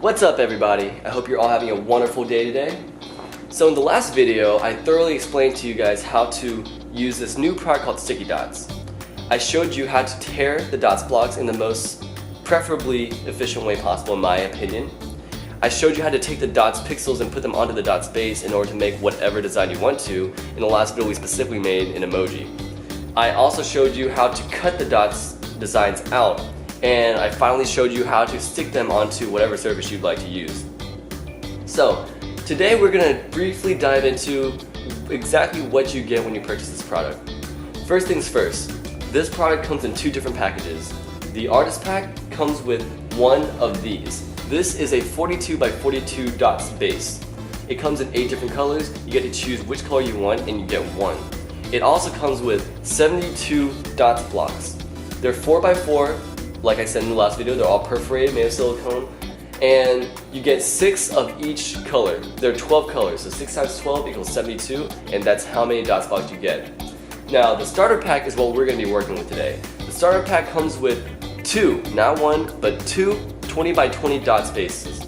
What's up everybody? I hope you're all having a wonderful day today. So in the last video, I thoroughly explained to you guys how to use this new product called STiKidotz. I showed you how to tear the dots blocks in the most preferably efficient way possible in my opinion. I showed you how to take the dots pixels and put them onto the dots base in order to make whatever design you want to. In the last video we specifically made an emoji. I also showed you how to cut the dots designs out, and I finally showed you how to stick them onto whatever surface you'd like to use. So today we're going to briefly dive into exactly what you get when you purchase this product. First things first, this product comes in two different packages. The artist pack comes with one of these. This is a 42 by 42 dots base. It comes in 8 different colors. You get to choose which color you want and you get one. It also comes with 72 dots blocks. They're 4 by 4, like I said in the last video, they're all perforated, made of silicone, and you get 6 of each color. There are 12 colors, so 6 times 12 equals 72, and that's how many dots blocks you get. Now, the starter pack is what we're going to be working with today. The starter pack comes with 2, not 1, but 2 20 by 20 dots bases.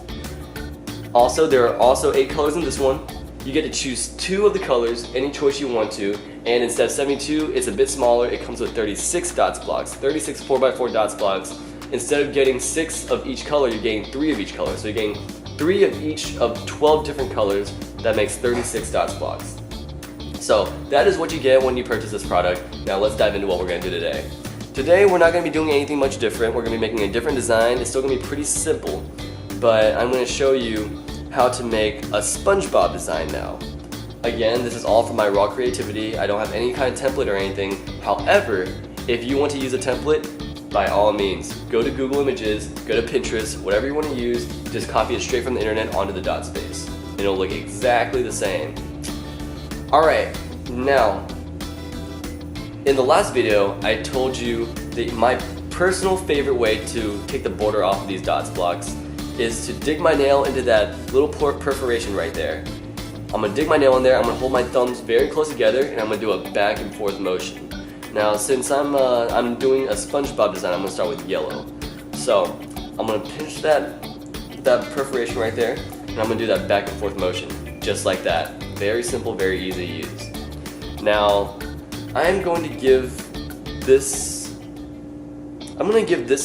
Also, there are also 8 colors in this one. You get to choose 2 of the colors, any choice you want to, and instead of 72, it's a bit smaller. It comes with 36 dots blocks, 36 4x4 dots blocks. Instead of getting 6 of each color, you're getting 3 of each color. So you're getting 3 of each of 12 different colors. That makes 36 dots blocks. So that is what you get when you purchase this product. Now let's dive into what we're going to do today. Today we're not going to be doing anything much different. We're going to be making a different design. It's still going to be pretty simple, but I'm going to show you how to make a SpongeBob design now. Again, this is all from my raw creativity. I don't have any kind of template or anything. However, if you want to use a template, by all means, go to Google Images, go to Pinterest, whatever you want to use, just copy it straight from the internet onto the dot space. It'll look exactly the same. Alright, now, in the last video, I told you that my personal favorite way to take the border off of these dots blocks is to dig my nail into that little perforation right there. I'm going to dig my nail in there, I'm going to hold my thumbs very close together, and I'm going to do a back and forth motion. Now, since I'm doing a SpongeBob design, I'm going to start with yellow. So, I'm going to pinch that perforation right there, and I'm going to do that back and forth motion, just like that. Very simple, very easy to use. Now, I'm going to give this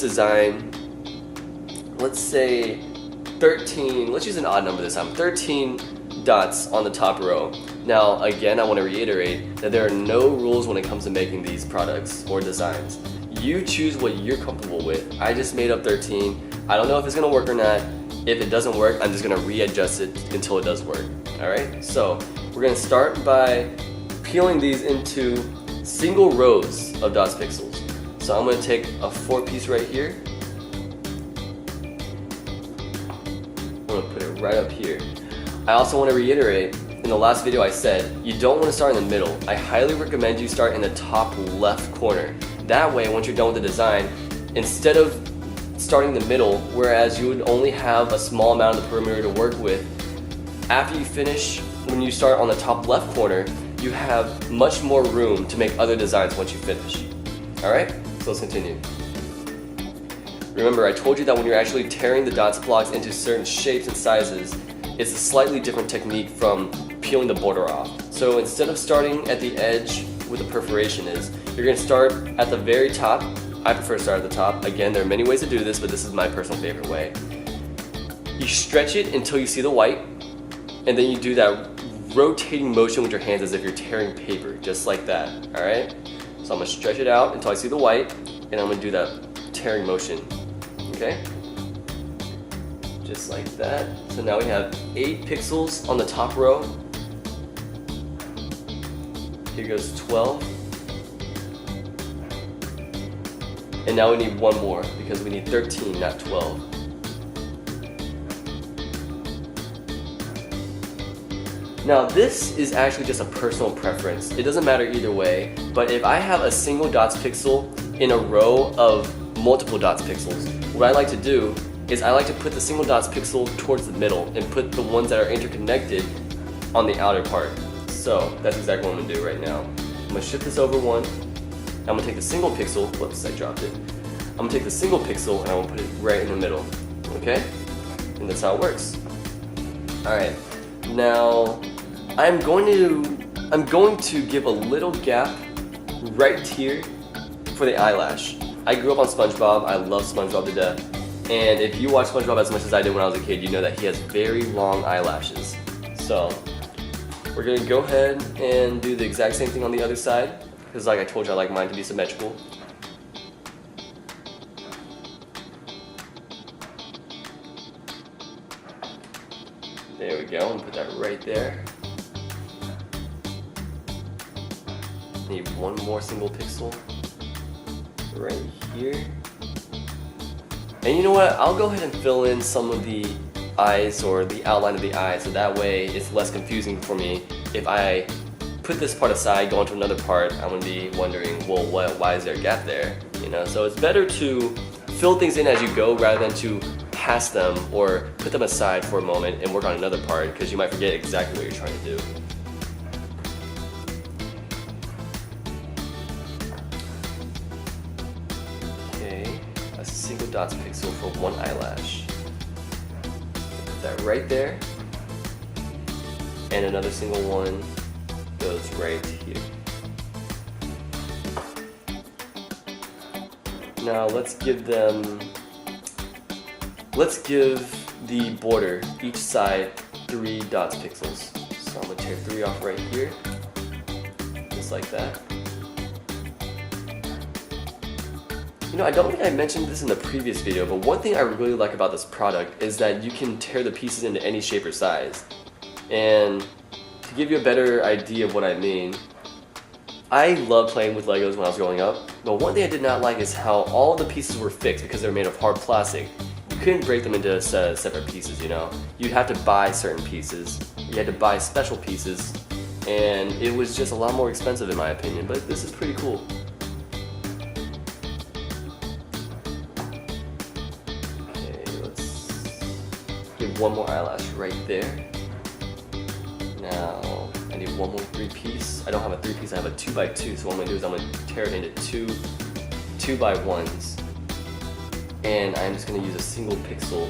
design, let's say 13, let's use an odd number this time, 13 dots on the top row. Now again, I want to reiterate that there are no rules when it comes to making these products or designs. You choose what you're comfortable with. I just made up 13. I don't know if it's going to work or not. If it doesn't work, I'm just going to readjust it until it does work. Alright, so we're going to start by peeling these into single rows of dots pixels. So I'm going to take a 4-piece right here. I'm going to put it right up here. I also want to reiterate, in the last video I said, you don't want to start in the middle. I highly recommend you start in the top left corner. That way, once you're done with the design, instead of starting in the middle, whereas you would only have a small amount of the perimeter to work with, after you finish, when you start on the top left corner, you have much more room to make other designs once you finish. Alright, so let's continue. Remember, I told you that when you're actually tearing the dots blocks into certain shapes and sizes, it's a slightly different technique from peeling the border off. So instead of starting at the edge where the perforation is, you're going to start at the very top. I prefer to start at the top. Again, there are many ways to do this, but this is my personal favorite way. You stretch it until you see the white, and then you do that rotating motion with your hands as if you're tearing paper, just like that. Alright? So I'm going to stretch it out until I see the white, and I'm going to do that tearing motion. Okay? Just like that. So now we have 8 pixels on the top row. Here goes 12. And now we need one more because we need 13, not 12. Now this is actually just a personal preference. It doesn't matter either way, but if I have a single dots pixel in a row of multiple dots pixels, what I like to do is I like to put the single dots pixel towards the middle and put the ones that are interconnected on the outer part. So that's exactly what I'm going to do right now. I'm going to shift this over one. I'm going to take the single pixel, whoops, I dropped it. I'm going to take the single pixel and I'm going to put it right in the middle, okay? And that's how it works. Alright, now I'm going to give a little gap right here for the eyelash. I grew up on SpongeBob. I love SpongeBob to death. And if you watch SpongeBob as much as I did when I was a kid, you know that he has very long eyelashes. So we're gonna go ahead and do the exact same thing on the other side, because like I told you, I like mine to be symmetrical. There we go, and put that right there. Need one more single pixel right here. And you know what? I'll go ahead and fill in some of the eyes or the outline of the eye, so that way it's less confusing for me. If I put this part aside, go into another part, I'm gonna be wondering, well, why is there a gap there? You know, so it's better to fill things in as you go rather than to pass them or put them aside for a moment and work on another part, because you might forget exactly what you're trying to do. Okay, a single dots pixel for one eyelash. Put that right there, and another single one goes right here. Now let's give the border each side 3 dots pixels. So I'm gonna tear 3 off right here, just like that. You know, I don't think I mentioned this in the previous video, but one thing I really like about this product is that you can tear the pieces into any shape or size. And to give you a better idea of what I mean, I loved playing with Legos when I was growing up, but one thing I did not like is how all the pieces were fixed because they're made of hard plastic. You couldn't break them into separate pieces, you know. You'd have to buy certain pieces, you had to buy special pieces, and it was just a lot more expensive in my opinion, but this is pretty cool. Okay, let's give one more eyelash right there. Now, I need one more 3-piece. I don't have a 3-piece, I have a 2x2, so what I'm going to do is I'm going to tear it into two 2x1s. And I'm just going to use a single pixel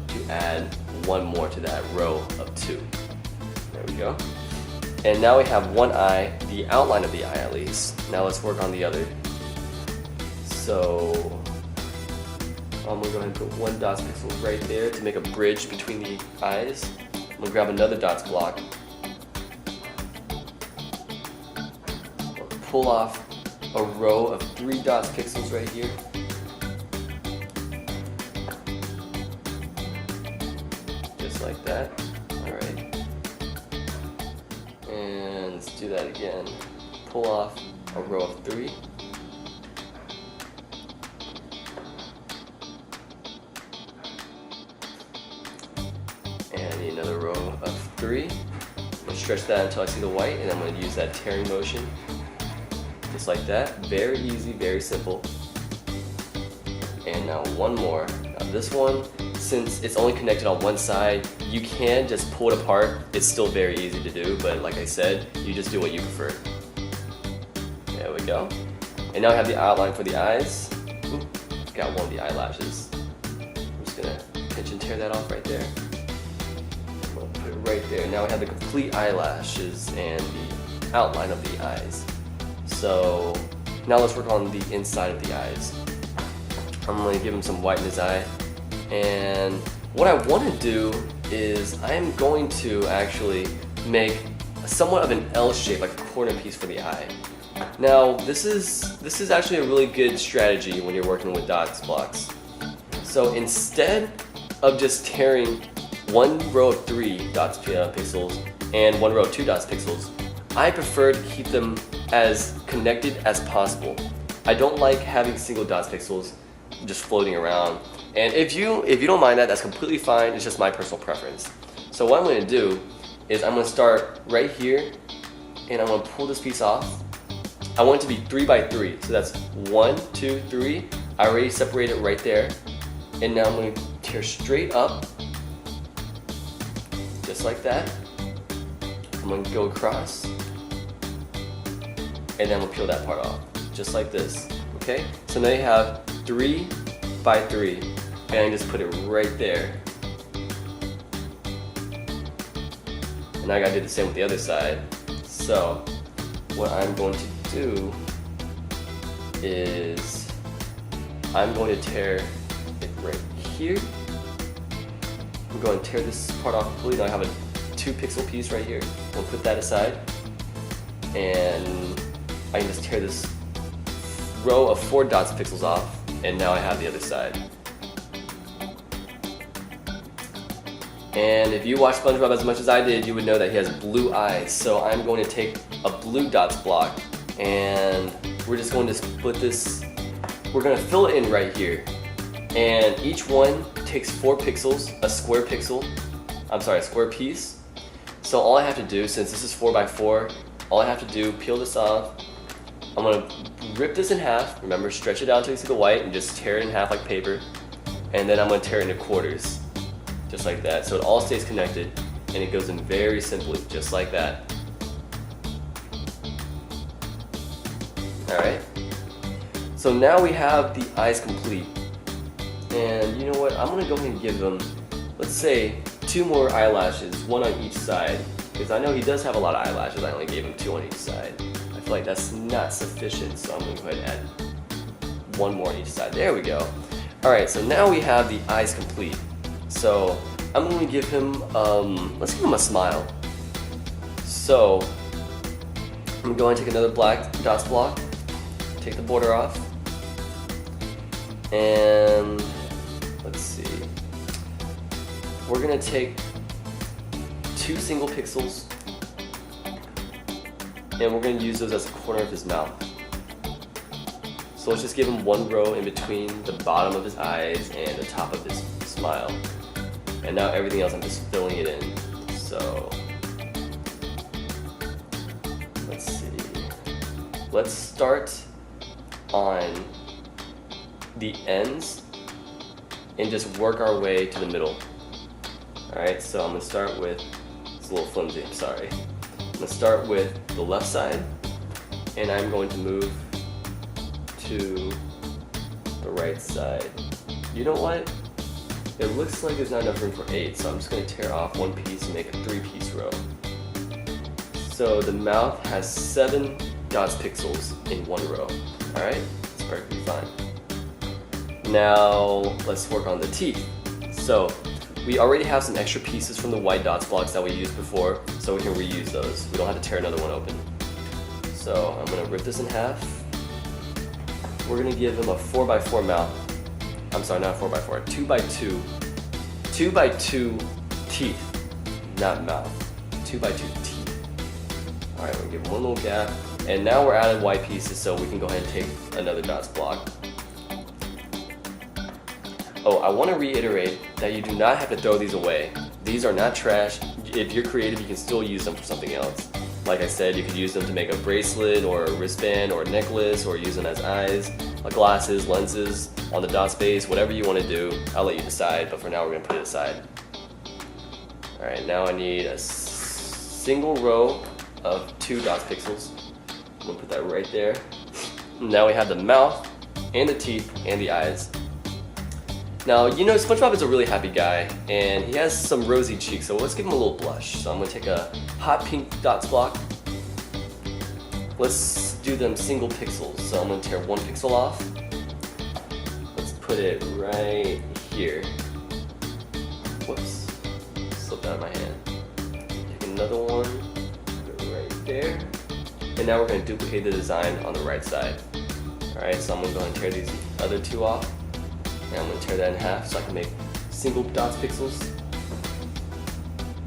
to add one more to that row of 2. There we go. And now we have one eye, the outline of the eye at least. Now let's work on the other. So I'm going to go ahead and put one dots pixel right there to make a bridge between the eyes. I'm going to grab another dots block. Pull off a row of 3 dots pixels right here. Just like that. Alright. And let's do that again. Pull off a row of 3. And I need another row of 3. I'm going to stretch that until I see the white, and I'm going to use that tearing motion. Just like that. Very easy, very simple. And now one more. Now this one, since it's only connected on one side, you can just pull it apart. It's still very easy to do, but like I said, you just do what you prefer. There we go. And now I have the outline for the eyes. Ooh, got one of the eyelashes. I'm just gonna pinch and tear that off right there. I'm gonna put it right there. Now we have the complete eyelashes and the outline of the eyes. So now let's work on the inside of the eyes. I'm going to give him some white in his eye, and what I want to do is I'm going to actually make somewhat of an L shape, like a corner piece for the eye. Now this is actually a really good strategy when you're working with dots blocks. So instead of just tearing one row of 3 dots pixels and one row of 2 dots pixels, I prefer to keep them as connected as possible. I don't like having single dots pixels just floating around. And if you don't mind that, that's completely fine. It's just my personal preference. So what I'm going to do is I'm going to start right here, and I'm going to pull this piece off. I want it to be 3x3, so that's 1, 2, 3. I already separated it right there, and now I'm going to tear straight up, just like that. I'm going to go across, and then I'm going to peel that part off, just like this. Okay, so now you have 3x3, and I just put it right there. And now I gotta do the same with the other side. So what I'm going to do is I'm going to tear it right here. I'm going to tear this part off completely. Now I have a 2 pixel piece right here. We'll put that aside. And I can just tear this row of 4 dots pixels off. And now I have the other side. And if you watch SpongeBob as much as I did, you would know that he has blue eyes. So I'm going to take a blue dots block and we're just going to split this. We're going to fill it in right here. And each one takes 4 pixels, a square piece. So all I have to do, since this is 4 by 4, all I have to do, peel this off. I'm going to rip this in half. Remember, stretch it out until you see the white and just tear it in half like paper. And then I'm going to tear it into quarters. Just like that, so it all stays connected and it goes in very simply, just like that. Alright, so now we have the eyes complete. And you know what, I'm going to go ahead and give him, let's say, 2 more eyelashes, 1 on each side. Because I know he does have a lot of eyelashes, I only gave him 2 on each side. I feel like that's not sufficient, so I'm going to go ahead and add 1 more on each side. There we go. Alright, so now we have the eyes complete. So I'm going to give him, let's give him a smile. So I'm going to take another black dots block, take the border off, and let's see. We're going to take 2 single pixels, and we're going to use those as the corner of his mouth. So let's just give him 1 row in between the bottom of his eyes and the top of his smile. And now everything else I'm just filling it in. So let's see. Let's start on the ends and just work our way to the middle. Alright, so I'm going to start with, it's a little flimsy, I'm sorry. I'm going to start with the left side and I'm going to move to the right side. You know what? It looks like there's not enough room for 8, so I'm just going to tear off 1 piece and make a 3-piece row. So the mouth has 7 dots pixels in 1 row. Alright, that's perfectly fine. Now let's work on the teeth. So we already have some extra pieces from the white dots blocks that we used before, so we can reuse those. We don't have to tear another one open. So I'm going to rip this in half. We're going to give him a 4 by 4 mouth. I'm sorry, not 4 by 4, 2 by 2. 2 by 2 teeth, not mouth. 2 by 2 teeth. Alright, we'll give him 1 little gap. And now we're out of white pieces, so we can go ahead and take another dots block. Oh, I want to reiterate that you do not have to throw these away. These are not trash. If you're creative, you can still use them for something else. Like I said, you could use them to make a bracelet or a wristband or a necklace, or use them as eyes, glasses, lenses, on the dot space, whatever you want to do. I'll let you decide, but for now we're going to put it aside. Alright, now I need a single row of 2 dots pixels. I'm going to put that right there. Now we have the mouth, and the teeth, and the eyes. Now, you know, SpongeBob is a really happy guy, and he has some rosy cheeks, so let's give him a little blush. So I'm going to take a hot pink dots block. Let's do them single pixels. So I'm going to tear 1 pixel off. Let's put it right here. Whoops, slipped out of my hand. Take another one, put it right there. And now we're going to duplicate the design on the right side. Alright, so I'm going to go and tear these other 2 off. And I'm going to tear that in half so I can make single dots pixels.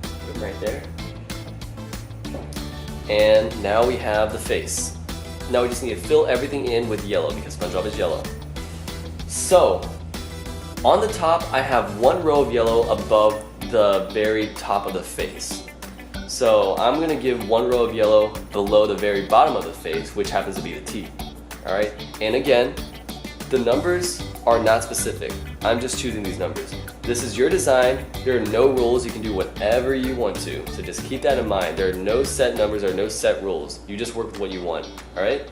Put them right there. And now we have the face. Now we just need to fill everything in with yellow because SpongeBob is yellow. So, on the top I have 1 row of yellow above the very top of the face. So I'm going to give 1 row of yellow below the very bottom of the face, which happens to be the teeth. Alright, and again, the numbers are not specific. I'm just choosing these numbers. This is your design. There are no rules. You can do whatever you want to. So just keep that in mind. There are no set numbers or no set rules. You just work with what you want. Alright?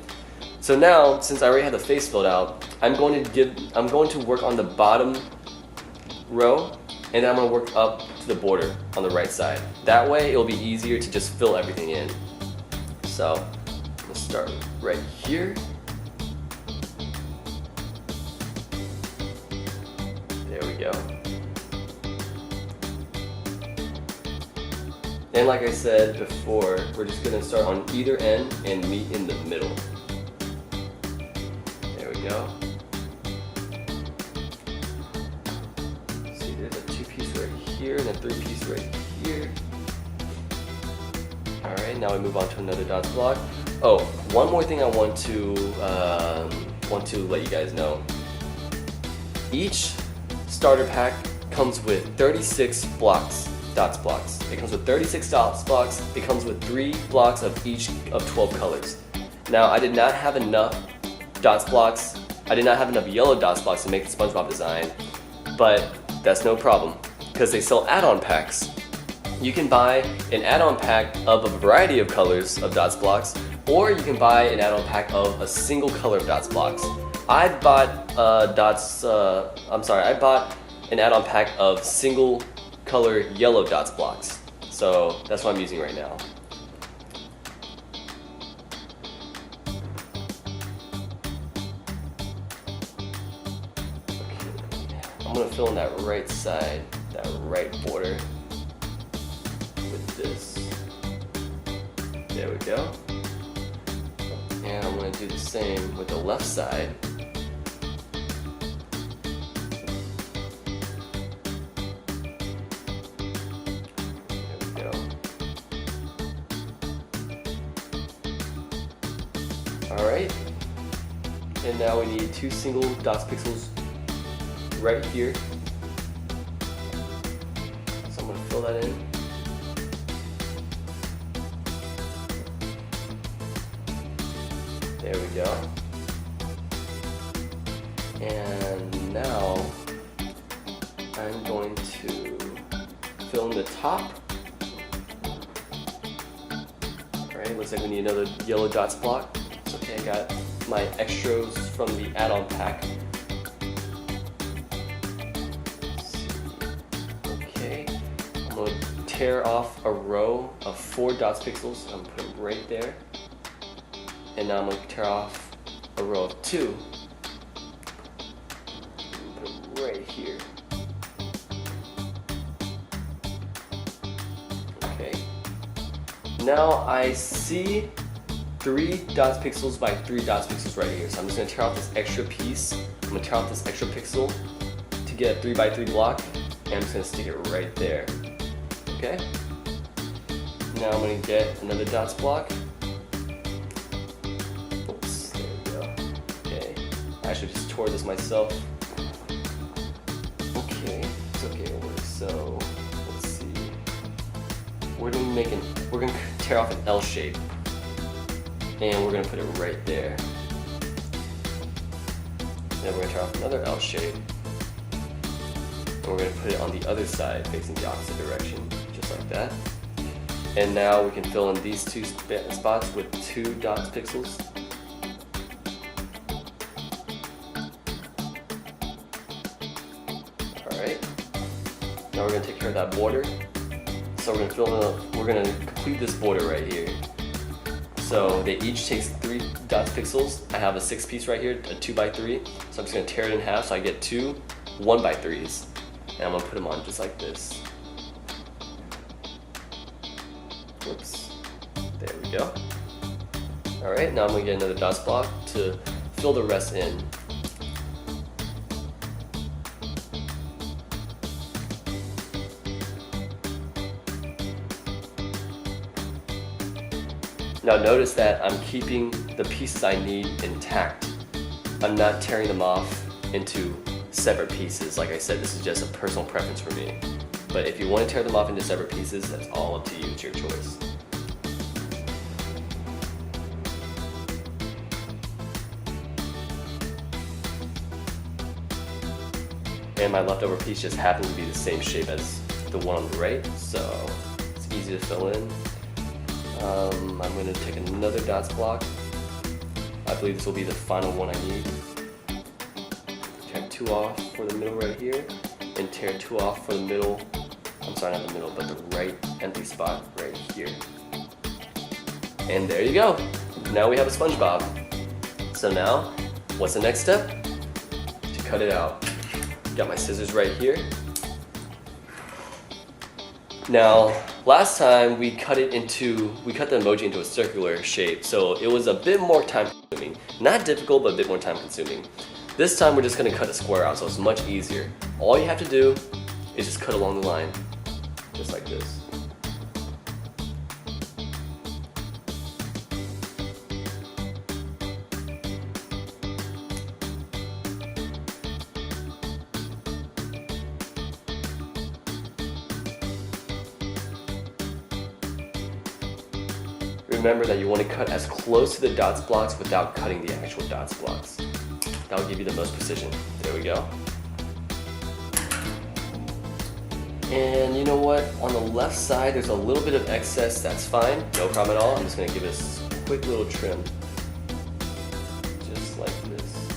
So now, since I already have the face filled out, I'm going to work on the bottom row, and then I'm going to work up to the border on the right side. That way it will be easier to just fill everything in. So let's start right here. There we go. And like I said before, we're just going to start on either end and meet in the middle. There we go. See, there's a 2-piece right here and a 3-piece right here. Alright, now we move on to another dots block. Oh, one more thing I want to let you guys know. Each starter pack comes with 36 blocks, dots blocks. It comes with 36 dots blocks. It comes with 3 blocks of each of 12 colors. Now, I did not have enough dots blocks. I did not have enough yellow dots blocks to make the SpongeBob design, but that's no problem because they sell add-on packs. You can buy an add-on pack of a variety of colors of dots blocks, or you can buy an add-on pack of a single color of dots blocks. I bought I bought an add-on pack of single color yellow dots blocks. So that's what I'm using right now. Okay. I'm gonna fill in that right side, that right border with this. There we go. And I'm gonna do the same with the left side. Alright, and now we need 2 single dots pixels right here. So I'm going to fill that in. There we go. And now I'm going to fill in the top. Alright, looks like we need another yellow dots block. Okay, I got my extras from the add-on pack. Okay, I'm going to tear off a row of 4 dots pixels. I'm going to put them right there. And now I'm going to tear off a row of 2. Put them right here. Okay. Now I see 3 dots pixels by 3 dots pixels right here. So I'm just going to tear off this extra piece. I'm going to tear off this extra pixel to get a 3 by 3 block, and I'm just going to stick it right there. Okay? Now I'm going to get another dots block. Oops, there we go. Okay. I actually just tore this myself. Okay, it's okay to work. So let's see. We're going to tear off an L shape. And we're going to put it right there. Then we're going to tear off another L shape. And we're going to put it on the other side facing the opposite direction, just like that. And now we can fill in these 2 spots with 2 dots pixels. Alright. Now we're going to take care of that border. So we're going to complete this border right here. So they each takes 3 dots pixels. I have a 6-piece right here, a 2 by 3. So I'm just going to tear it in half so I get 2 1 by 3s. And I'm going to put them on just like this. Whoops. There we go. Alright, now I'm going to get another dots block to fill the rest in. Now notice that I'm keeping the pieces I need intact. I'm not tearing them off into separate pieces. Like I said, this is just a personal preference for me. But if you want to tear them off into separate pieces, that's all up to you. It's your choice. And my leftover piece just happens to be the same shape as the one on the right, so it's easy to fill in. I'm going to take another dots block. I believe this will be the final one I need. Check 2 off for the middle right here. and tear 2 off for the middle. I'm sorry, not the middle, but the right empty spot right here. And there you go. Now we have a SpongeBob. So now, what's the next step? To cut it out. Got my scissors right here. Now, last time we cut the emoji into a circular shape, so it was a bit more time consuming. Not difficult, but a bit more time consuming. This time we're just gonna cut a square out, so it's much easier. All you have to do is just cut along the line, just like this. Remember that you want to cut as close to the dots blocks without cutting the actual dots blocks. That will give you the most precision. There we go. And you know what? On the left side, there's a little bit of excess. That's fine. No problem at all. I'm just going to give this a quick little trim. Just like this.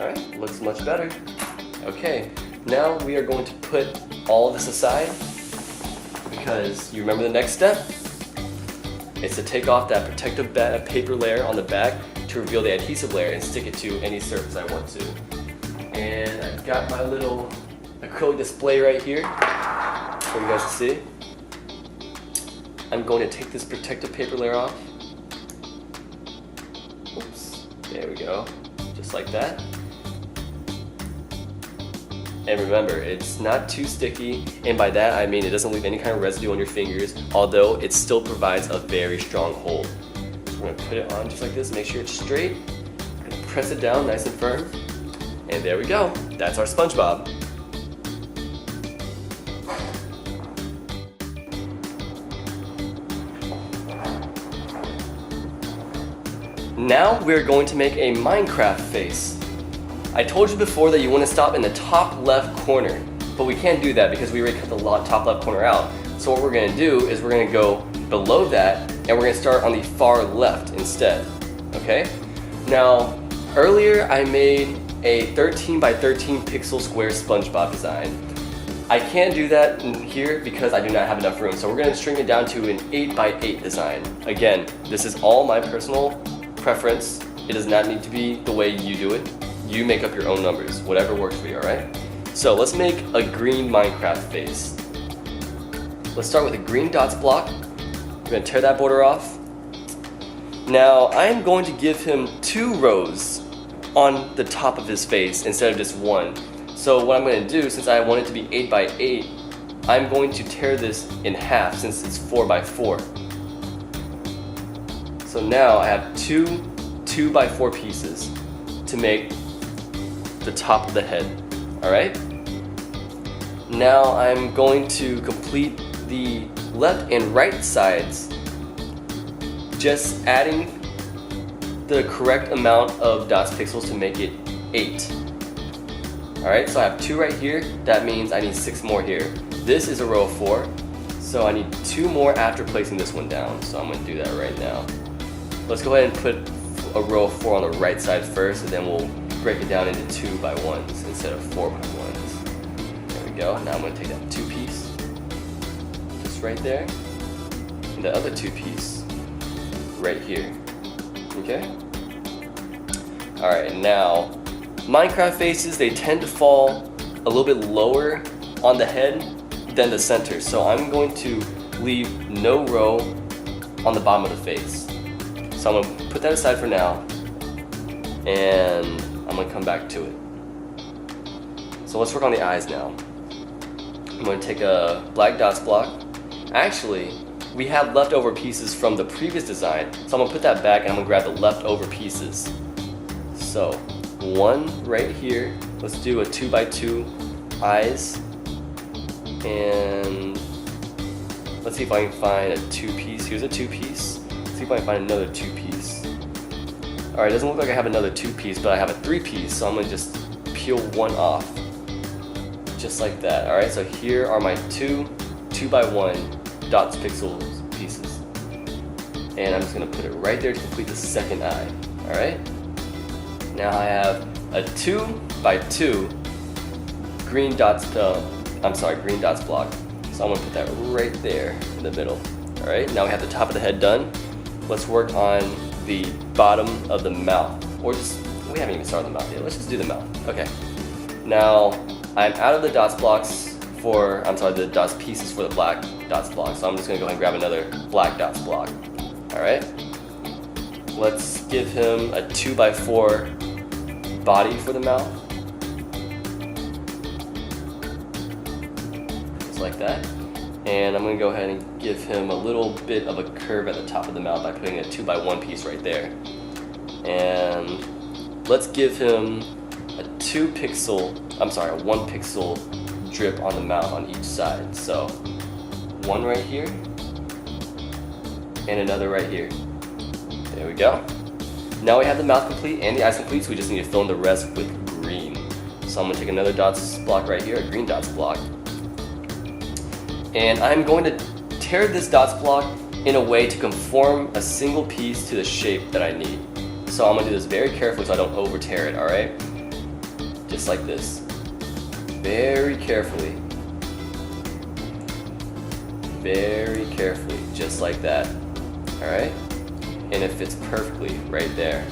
Alright, looks much better. Okay, now we are going to put all this aside because you remember the next step? It's to take off that protective paper layer on the back to reveal the adhesive layer and stick it to any surface I want to. And I've got my little acrylic display right here for you guys to see. I'm going to take this protective paper layer off. Oops, there we go, just like that. And remember, it's not too sticky, and by that I mean it doesn't leave any kind of residue on your fingers, although it still provides a very strong hold. So we're going to put it on just like this, make sure it's straight, and press it down nice and firm, and there we go. That's our SpongeBob. Now we're going to make a Minecraft face. I told you before that you want to stop in the top left corner, but we can't do that because we already cut the top left corner out. So what we're going to do is we're going to go below that and we're going to start on the far left instead. Okay? Now, earlier I made a 13 by 13 pixel square SpongeBob design. I can't do that in here because I do not have enough room, so we're going to shrink it down to an 8 by 8 design. Again, this is all my personal preference. It does not need to be the way you do it. You make up your own numbers, whatever works for you, alright? So let's make a green Minecraft face. Let's start with a green dots block. We're going to tear that border off. Now I'm going to give him 2 rows on the top of his face instead of just 1. So what I'm going to do, since I want it to be 8 by 8, I'm going to tear this in half since it's 4 by 4. So now I have 2 by 4 pieces to make the top of the head. Alright? Now I'm going to complete the left and right sides, just adding the correct amount of dots pixels to make it 8. Alright, so I have 2 right here. That means I need 6 more here. This is a row of 4, so I need 2 more after placing this one down. So I'm going to do that right now. Let's go ahead and put a row of 4 on the right side first, and then we'll break it down into 2 by 1s instead of 4 by 1s. There we go. Now I'm going to take that 2 piece, just right there, and the other 2 piece right here. Okay? Alright, now Minecraft faces, they tend to fall a little bit lower on the head than the center, so I'm going to leave no row on the bottom of the face. So I'm going to put that aside for now, and I'm going to come back to it. So let's work on the eyes now. I'm going to take a black dots block. Actually, we have leftover pieces from the previous design, so I'm going to put that back and I'm going to grab the leftover pieces. So, 1 right here. Let's do a 2 by 2 eyes. And let's see if I can find a 2 piece. Here's a 2 piece. Let's see if I can find another 2 piece. Alright, it doesn't look like I have another 2 piece, but I have a 3 piece, so I'm going to just peel 1 off. Just like that. Alright, so here are my 2 by 1 dots pixels pieces. and I'm just going to put it right there to complete the second eye. Alright? Now I have a 2 by 2 green dots block. So I'm going to put that right there in the middle. Alright, now we have the top of the head done. Let's work on the bottom of the mouth. Or just, we haven't even started the mouth yet. Let's just do the mouth. Okay. Now, I'm out of the dots blocks the dots pieces for the black dots block. So I'm just going to go ahead and grab another black dots block. Alright. Let's give him a 2 by 4 body for the mouth. Just like that. And I'm going to go ahead and give him a little bit of a curve at the top of the mouth by putting a 2 by 1 piece right there. And let's give him a 1 pixel drip on the mouth on each side. So one right here and another right here. There we go. Now we have the mouth complete and the eyes complete, so we just need to fill in the rest with green. So I'm going to take another dots block right here, a green dots block. And I'm going to tear this dots block in a way to conform a single piece to the shape that I need. So I'm going to do this very carefully so I don't over tear it, alright? Just like this. Very carefully. Very carefully, just like that. Alright? And it fits perfectly right there.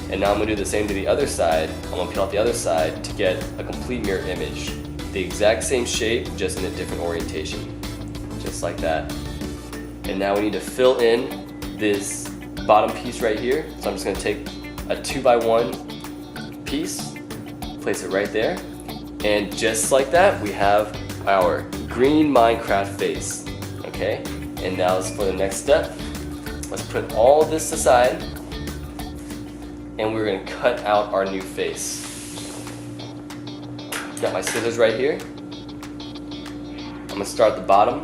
And now I'm going to do the same to the other side. I'm going to peel out the other side to get a complete mirror image. The exact same shape, just in a different orientation. Just like that. And now we need to fill in this bottom piece right here. So I'm just going to take a 2 by 1 piece, place it right there. And just like that, we have our green Minecraft face. Okay? And now for the next step. Let's put all this aside, and we're going to cut out our new face. Got my scissors right here. I'm going to start at the bottom.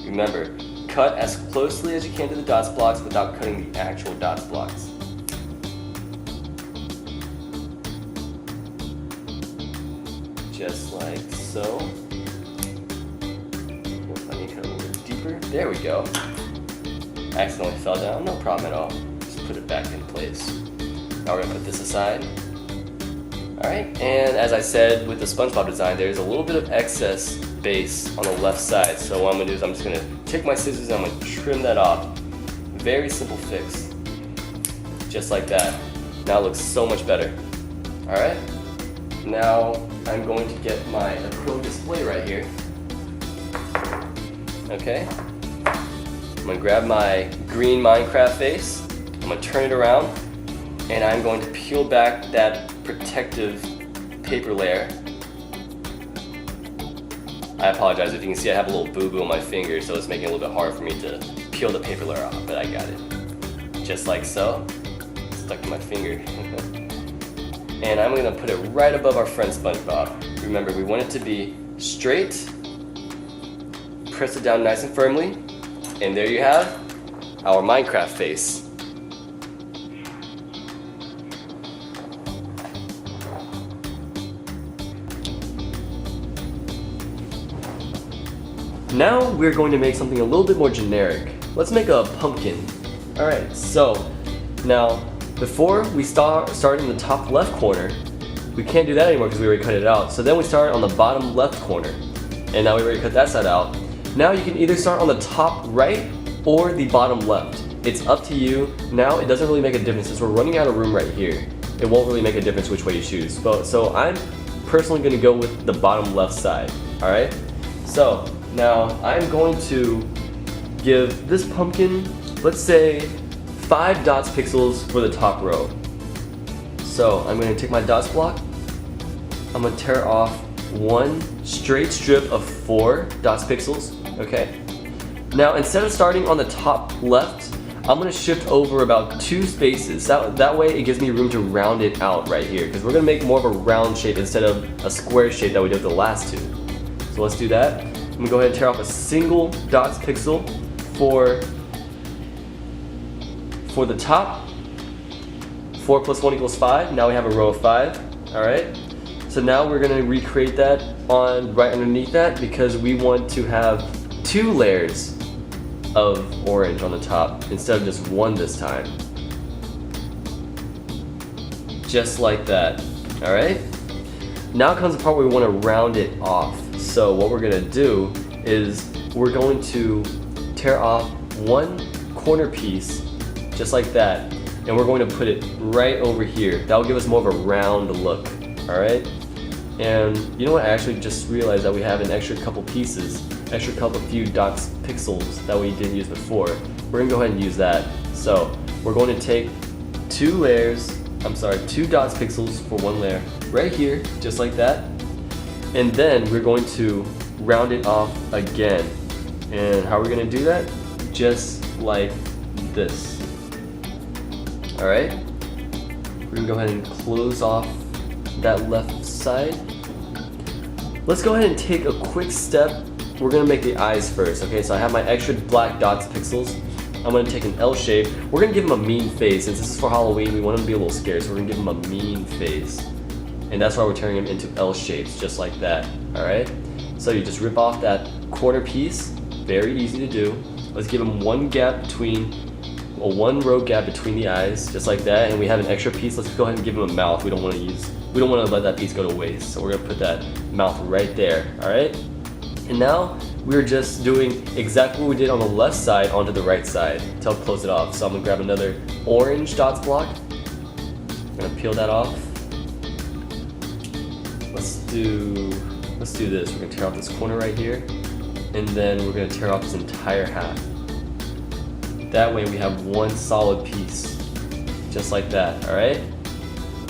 Remember, cut as closely as you can to the dots blocks without cutting the actual dots blocks. Just like so. I need to cut a little bit deeper. There we go. Accidentally fell down, no problem at all. Just put it back in place. Now we're gonna put this aside. Alright, and as I said with the SpongeBob design, there's a little bit of excess base on the left side. So what I'm gonna do is I'm just gonna take my scissors and I'm gonna trim that off. Very simple fix. Just like that. Now it looks so much better. Alright, now I'm going to get my acrylic display right here. Okay. I'm going to grab my green Minecraft face, I'm going to turn it around, and I'm going to peel back that protective paper layer. I apologize, if you can see I have a little boo-boo on my finger, so it's making it a little bit hard for me to peel the paper layer off, but I got it. Just like so. Stuck to my finger. And I'm going to put it right above our friend SpongeBob. Remember, we want it to be straight. Press it down nice and firmly. And there you have our Minecraft face. Now we're going to make something a little bit more generic. Let's make a pumpkin. Alright, so now before we start in the top left corner, we can't do that anymore because we already cut it out. So then we start on the bottom left corner. And now we already cut that side out. Now you can either start on the top right or the bottom left. It's up to you. Now it doesn't really make a difference since we're running out of room right here. It won't really make a difference which way you choose. So I'm personally going to go with the bottom left side. Alright? So now I'm going to give this pumpkin, let's say 5 dots pixels for the top row. So I'm going to take my dots block. I'm going to tear off one straight strip of 4 dots pixels. Okay. Now instead of starting on the top left, I'm going to shift over about 2 spaces. That way it gives me room to round it out right here, because we're going to make more of a round shape instead of a square shape that we did with the last 2. So let's do that. I'm going to go ahead and tear off a single dots pixel for the top. 4 plus 1 equals 5. Now we have a row of 5. Alright. So now we're going to recreate that on right underneath that because we want to have 2 layers of orange on the top instead of just one this time. Just like that, all right? Now comes the part where we want to round it off. So what we're gonna do is we're going to tear off one corner piece, just like that, and we're going to put it right over here. That will give us more of a round look, all right? And you know what, I actually just realized that we have an extra couple pieces, few dots pixels that we didn't use before. We're gonna go ahead and use that. So we're going to take two dots pixels for one layer, right here, just like that. And then we're going to round it off again. And how are we gonna do that? Just like this. All right? We're gonna go ahead and close off that left side. Let's go ahead and take a quick step. We're gonna make the eyes first, okay? So I have my extra black dots pixels. I'm gonna take an L shape. We're gonna give him a mean face. Since this is for Halloween, we want him to be a little scared, so we're gonna give him a mean face. And that's why we're turning him into L shapes, just like that, all right? So you just rip off that corner piece, very easy to do. Let's give him one row gap between the eyes, just like that, and we have an extra piece. Let's go ahead and give him a mouth. We don't want to let that piece go to waste, so we're gonna put that mouth right there, all right? And now we're just doing exactly what we did on the left side onto the right side to help close it off. So I'm gonna grab another orange dots block. I'm gonna peel that off. Let's do this. We're gonna tear off this corner right here, and then we're gonna tear off this entire half. That way we have one solid piece, just like that, all right?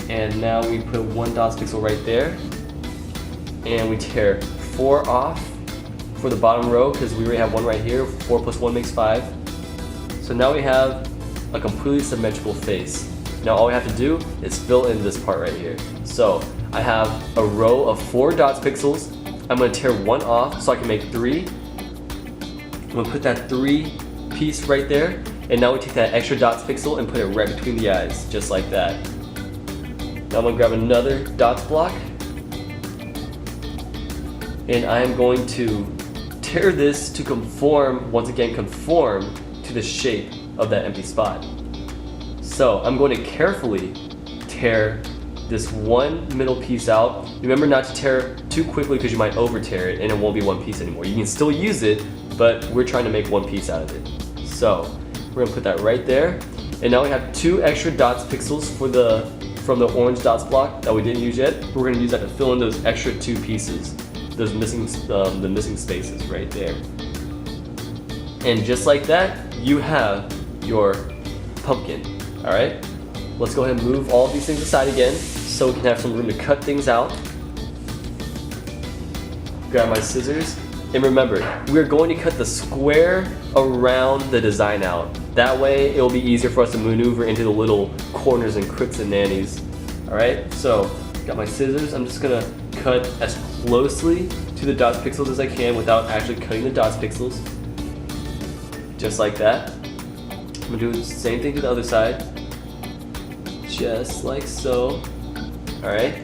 And now we put one dots pixel right there, and we tear 4 off for the bottom row because we already have one right here. 4 plus 1 makes 5. So now we have a completely symmetrical face. Now all we have to do is fill in this part right here. So I have a row of 4 dots pixels. I'm gonna tear 1 off so I can make 3. I'm gonna put that 3 piece right there, and now we take that extra dots pixel and put it right between the eyes, just like that. Now I'm gonna grab another dots block, and I am going to tear this to conform to the shape of that empty spot. So I'm going to carefully tear this one middle piece out. Remember not to tear too quickly because you might over tear it and it won't be one piece anymore. You can still use it, but we're trying to make one piece out of it. So we're gonna put that right there. And now we have 2 extra dots pixels from the orange dots block that we didn't use yet. We're gonna use that to fill in those extra 2 pieces. Those the missing spaces right there. And just like that, you have your pumpkin, all right? Let's go ahead and move all of these things aside again so we can have some room to cut things out. Grab my scissors, and remember, we're going to cut the square around the design out. That way, it will be easier for us to maneuver into the little corners and crooks and nannies, all right? So, got my scissors. I'm just gonna cut as closely to the dots pixels as I can without actually cutting the dots pixels. Just like that. I'm gonna do the same thing to the other side. Just like so. Alright.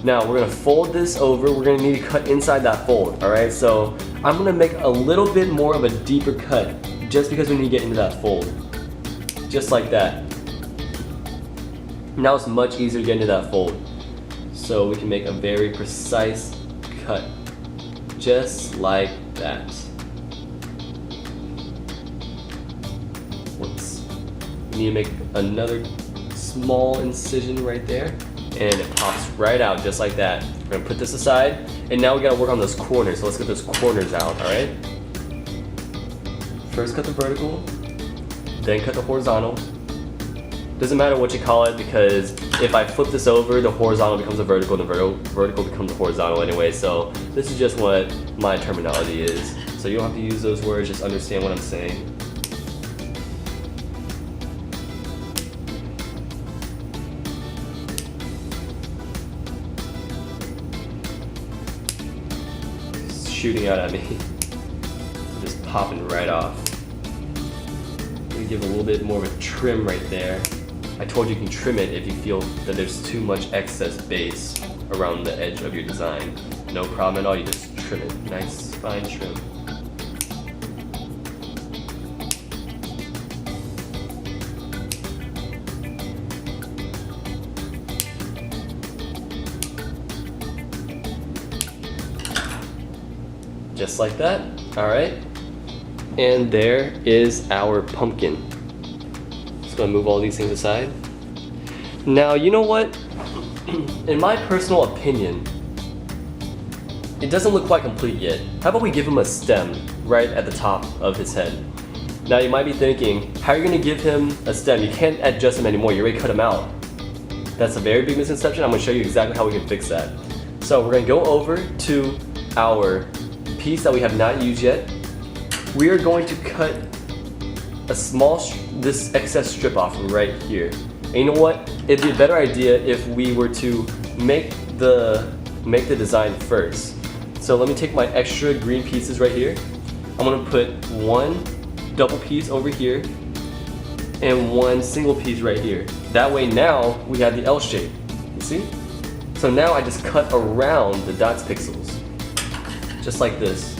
Now we're gonna fold this over. We're gonna need to cut inside that fold. Alright, so I'm gonna make a little bit more of a deeper cut just because we need to get into that fold. Just like that. Now it's much easier to get into that fold. So we can make a very precise cut, just like that. We need to make another small incision right there, and it pops right out just like that. We're gonna put this aside, and now we gotta work on those corners, so let's get those corners out, all right? First cut the vertical, then cut the horizontal. Doesn't matter what you call it, because if I flip this over, the horizontal becomes a vertical, and the vertical becomes a horizontal anyway, so this is just what my terminology is. So you don't have to use those words, just understand what I'm saying. It's shooting out at me. Just popping right off. I'm gonna give a little bit more of a trim right there. I told you can trim it if you feel that there's too much excess base around the edge of your design. No problem at all, you just trim it. Nice fine trim. just like that. All right, and there is our pumpkin. Just gonna move all these things aside. Now, you know what? In my personal opinion, it doesn't look quite complete yet. How about we give him a stem right at the top of his head? Now you might be thinking, how are you gonna give him a stem? You can't adjust him anymore, you already cut him out. That's a very big misconception. I'm gonna show you exactly how we can fix that. So we're gonna go over to our piece that we have not used yet. We are going to cut a small, this excess strip off right here. And you know what? It'd be a better idea if we were to make the design first. So let me take my extra green pieces right here. I'm gonna put one double piece over here and one single piece right here. That way now we have the L shape, you see? So now I just cut around the dots pixels, just like this.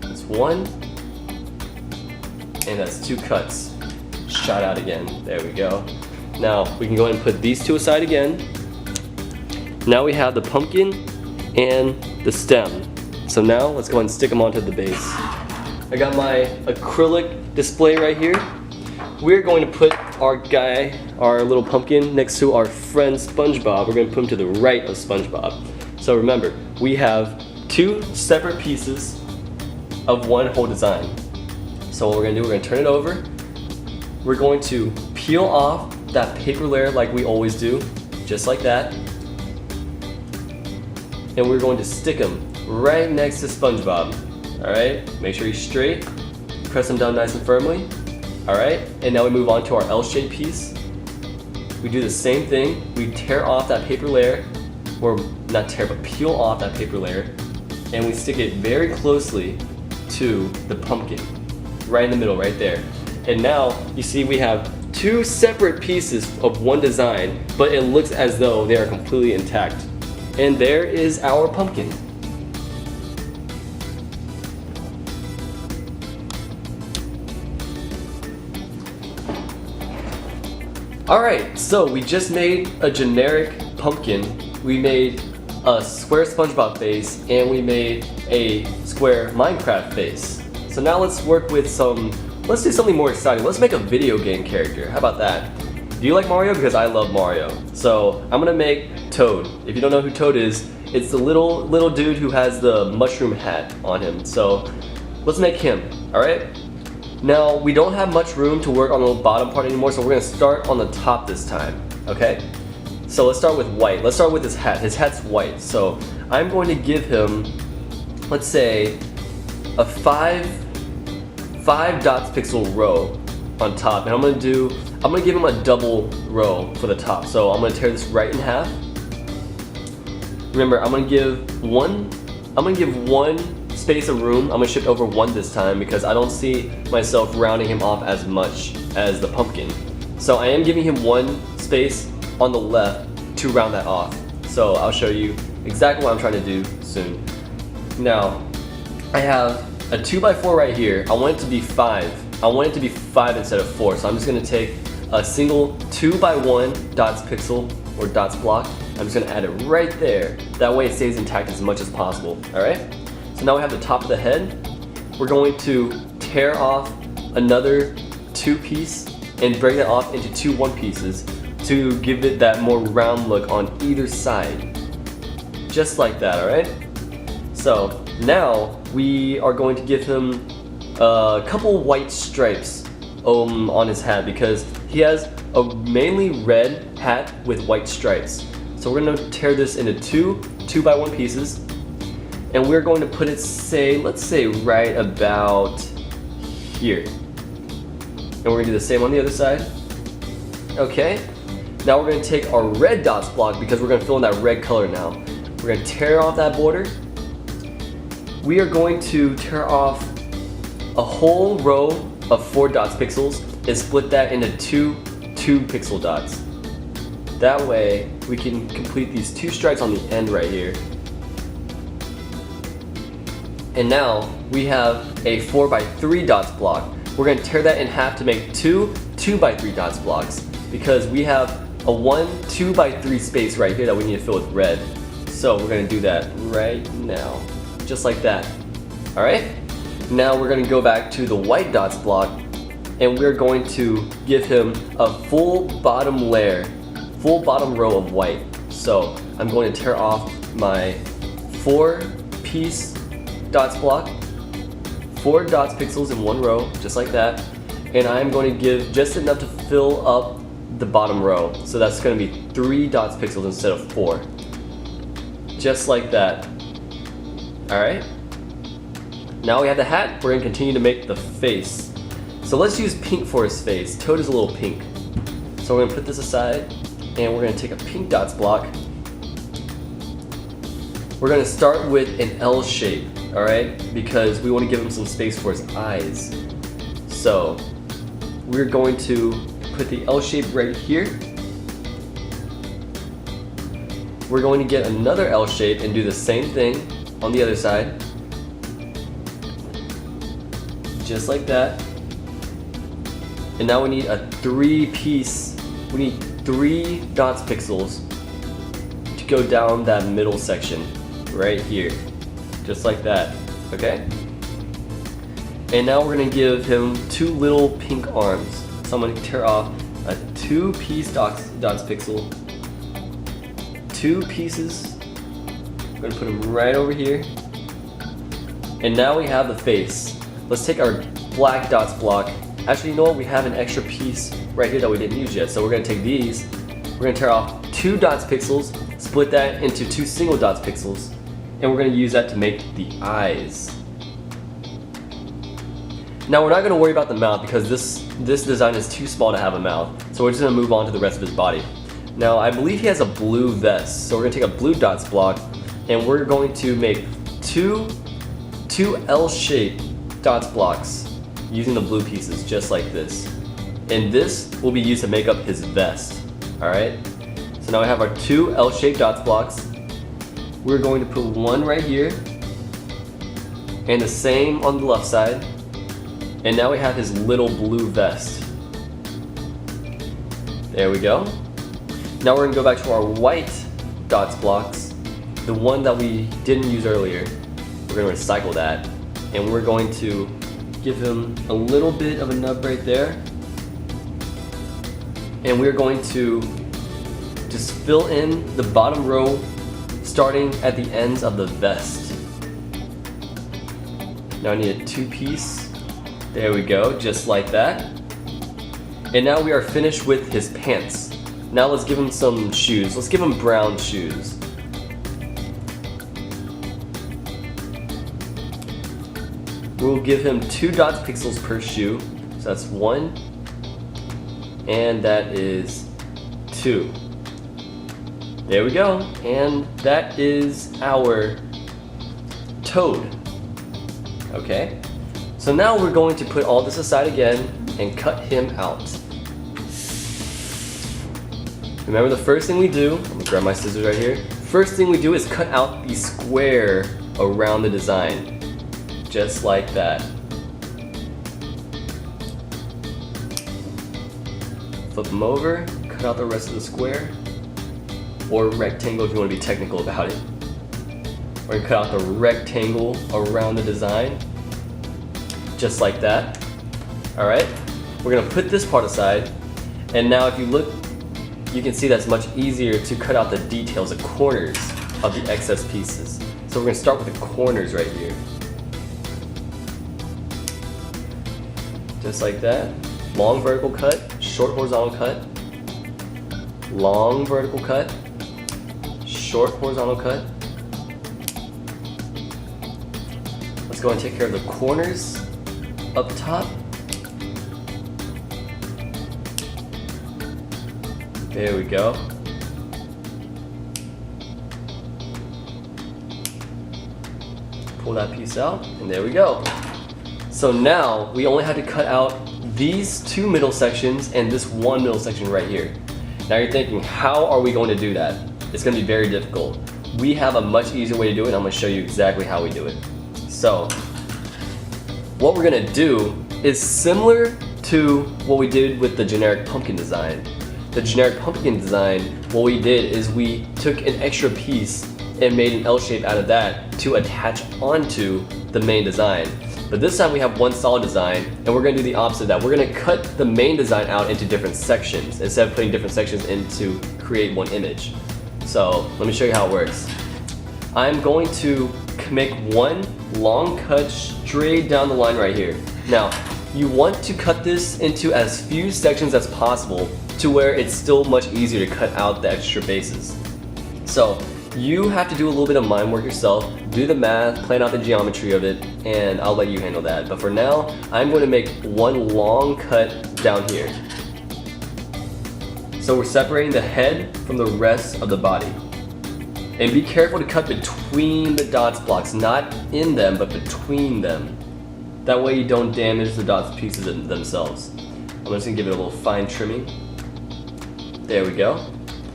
That's one, and that's two cuts. Shot out again, there we go. Now we can go ahead and put these two aside again. Now we have the pumpkin and the stem. So now let's go ahead and stick them onto the base. I got my acrylic display right here. We're going to put our guy, our little pumpkin, next to our friend SpongeBob. We're going to put him to the right of SpongeBob. So remember, we have two separate pieces of one whole design. So what we're going to do, we're going to turn it over. We're going to peel off that paper layer like we always do, just like that. And we're going to stick him right next to SpongeBob. Alright, make sure he's straight. Press him down nice and firmly. Alright, and now we move on to our L-shaped piece. We do the same thing. We tear off that paper layer, or not tear, but peel off that paper layer, and we stick it very closely to the pumpkin. Right in the middle, right there. And now, you see we have two separate pieces of one design, but it looks as though they are completely intact. And there is our pumpkin. Alright, so we just made a generic pumpkin. We made a square SpongeBob face, and we made a square Minecraft face. So now let's work with let's do something more exciting. Let's make a video game character. How about that? Do you like Mario? Because I love Mario. So I'm gonna make Toad. If you don't know who Toad is, it's the little dude who has the mushroom hat on him. So let's make him, alright? Now we don't have much room to work on the bottom part anymore, so we're gonna start on the top this time, okay? So let's start with white. Let's start with his hat. His hat's white. So I'm going to give him, let's say, a five dots pixel row on top, and I'm gonna give him a double row for the top. So I'm gonna tear this right in half. Remember, I'm gonna give one space of room. I'm gonna shift over one this time because I don't see myself rounding him off as much as the pumpkin. So I am giving him one space on the left to round that off. So I'll show you exactly what I'm trying to do soon. Now, I have a 2x4 right here. I want it to be 5. I want it to be 5 instead of 4. So I'm just gonna take a single 2x1 dots pixel or dots block. I'm just gonna add it right there. That way it stays intact as much as possible, all right? So now we have the top of the head. We're going to tear off another 2-piece and break that off into 2 1-pieces to give it that more round look on either side. Just like that, all right? So now we are going to give him a couple white stripes on his hat because he has a mainly red hat with white stripes. So we're going to tear this into 2x1 pieces, and we're going to put it, let's say right about here. And we're going to do the same on the other side. Okay, now we're going to take our red dots block because we're going to fill in that red color now. We're going to tear off that border. We are going to tear off a whole row of 4 dots pixels and split that into 2 pixel dots. That way we can complete these 2 stripes on the end right here. And now we have a 4x3 dots block. We're going to tear that in half to make 2 2x3 dots blocks because we have a 2x3 space right here that we need to fill with red. So we're gonna do that right now, just like that. All right? Now we're gonna go back to the white dots block, and we're going to give him a full bottom layer, full bottom row of white. So I'm going to tear off my 4-piece dots block, 4 dots pixels in one row, just like that. And I'm going to give just enough to fill up the bottom row. So that's going to be 3 dots pixels instead of 4. Just like that. Alright? Now we have the hat, we're going to continue to make the face. So let's use pink for his face. Toad is a little pink. So we're going to put this aside, and we're going to take a pink dots block. We're going to start with an L shape, alright? Because we want to give him some space for his eyes. So we're going to put the L shape right here. We're going to get another L shape and do the same thing on the other side. Just like that. And now we need a 3-piece, we need 3 dots pixels to go down that middle section right here. Just like that, okay? And now we're gonna give him 2 little pink arms. So I'm gonna tear off a 2-piece dots pixel, 2 pieces. I'm gonna put them right over here. And now we have the face. Let's take our black dots block. Actually, you know what? We have an extra piece right here that we didn't use yet. So we're gonna take these, we're gonna tear off 2 dots pixels, split that into 2 single dots pixels, and we're gonna use that to make the eyes. Now we're not gonna worry about the mouth because this design is too small to have a mouth. So we're just gonna move on to the rest of his body. Now I believe he has a blue vest. So we're gonna take a blue dots block, and we're going to make two L-shaped dots blocks using the blue pieces, just like this. And this will be used to make up his vest, all right? So now we have our 2 L-shaped dots blocks. We're going to put one right here, and the same on the left side. And now we have his little blue vest. There we go. Now we're gonna go back to our white dots blocks, the one that we didn't use earlier. We're gonna recycle that, and we're going to give him a little bit of a nub right there. And we're going to just fill in the bottom row starting at the ends of the vest. Now I need a 2-piece. There we go, just like that. And now we are finished with his pants. Now let's give him some shoes. Let's give him brown shoes. We'll give him 2 dots pixels per shoe. So that's 1, and that is 2. There we go. And that is our Toad. Okay. So now we're going to put all this aside again and cut him out. Remember the first thing we do, I'm gonna grab my scissors right here. First thing we do is cut out the square around the design. Just like that. Flip them over, cut out the rest of the square, or rectangle if you want to be technical about it. We're gonna cut out the rectangle around the design. Just like that. Alright, we're gonna put this part aside, and now if you look, you can see that's much easier to cut out the details, the corners of the excess pieces. So we're gonna start with the corners right here. Just like that. Long vertical cut, short horizontal cut, long vertical cut, short horizontal cut. Let's go and take care of the corners up top. There we go. Pull that piece out, and there we go. So now we only had to cut out these 2 middle sections and this 1 middle section right here. Now you're thinking, how are we going to do that? It's going to be very difficult. We have a much easier way to do it, and I'm going to show you exactly how we do it. So what we're going to do is similar to what we did with the generic pumpkin design. The generic pumpkin design, what we did is we took an extra piece and made an L shape out of that to attach onto the main design. But this time we have one solid design, and we're gonna do the opposite of that. We're gonna cut the main design out into different sections instead of putting different sections in to create one image. So let me show you how it works. I'm going to make one long cut straight down the line right here. Now, you want to cut this into as few sections as possible to where it's still much easier to cut out the extra bases. So you have to do a little bit of mind work yourself, do the math, plan out the geometry of it, and I'll let you handle that. But for now, I'm going to make one long cut down here. So we're separating the head from the rest of the body. And be careful to cut between the dots blocks, not in them, but between them. That way you don't damage the dots pieces themselves. I'm just gonna give it a little fine trimming. There we go.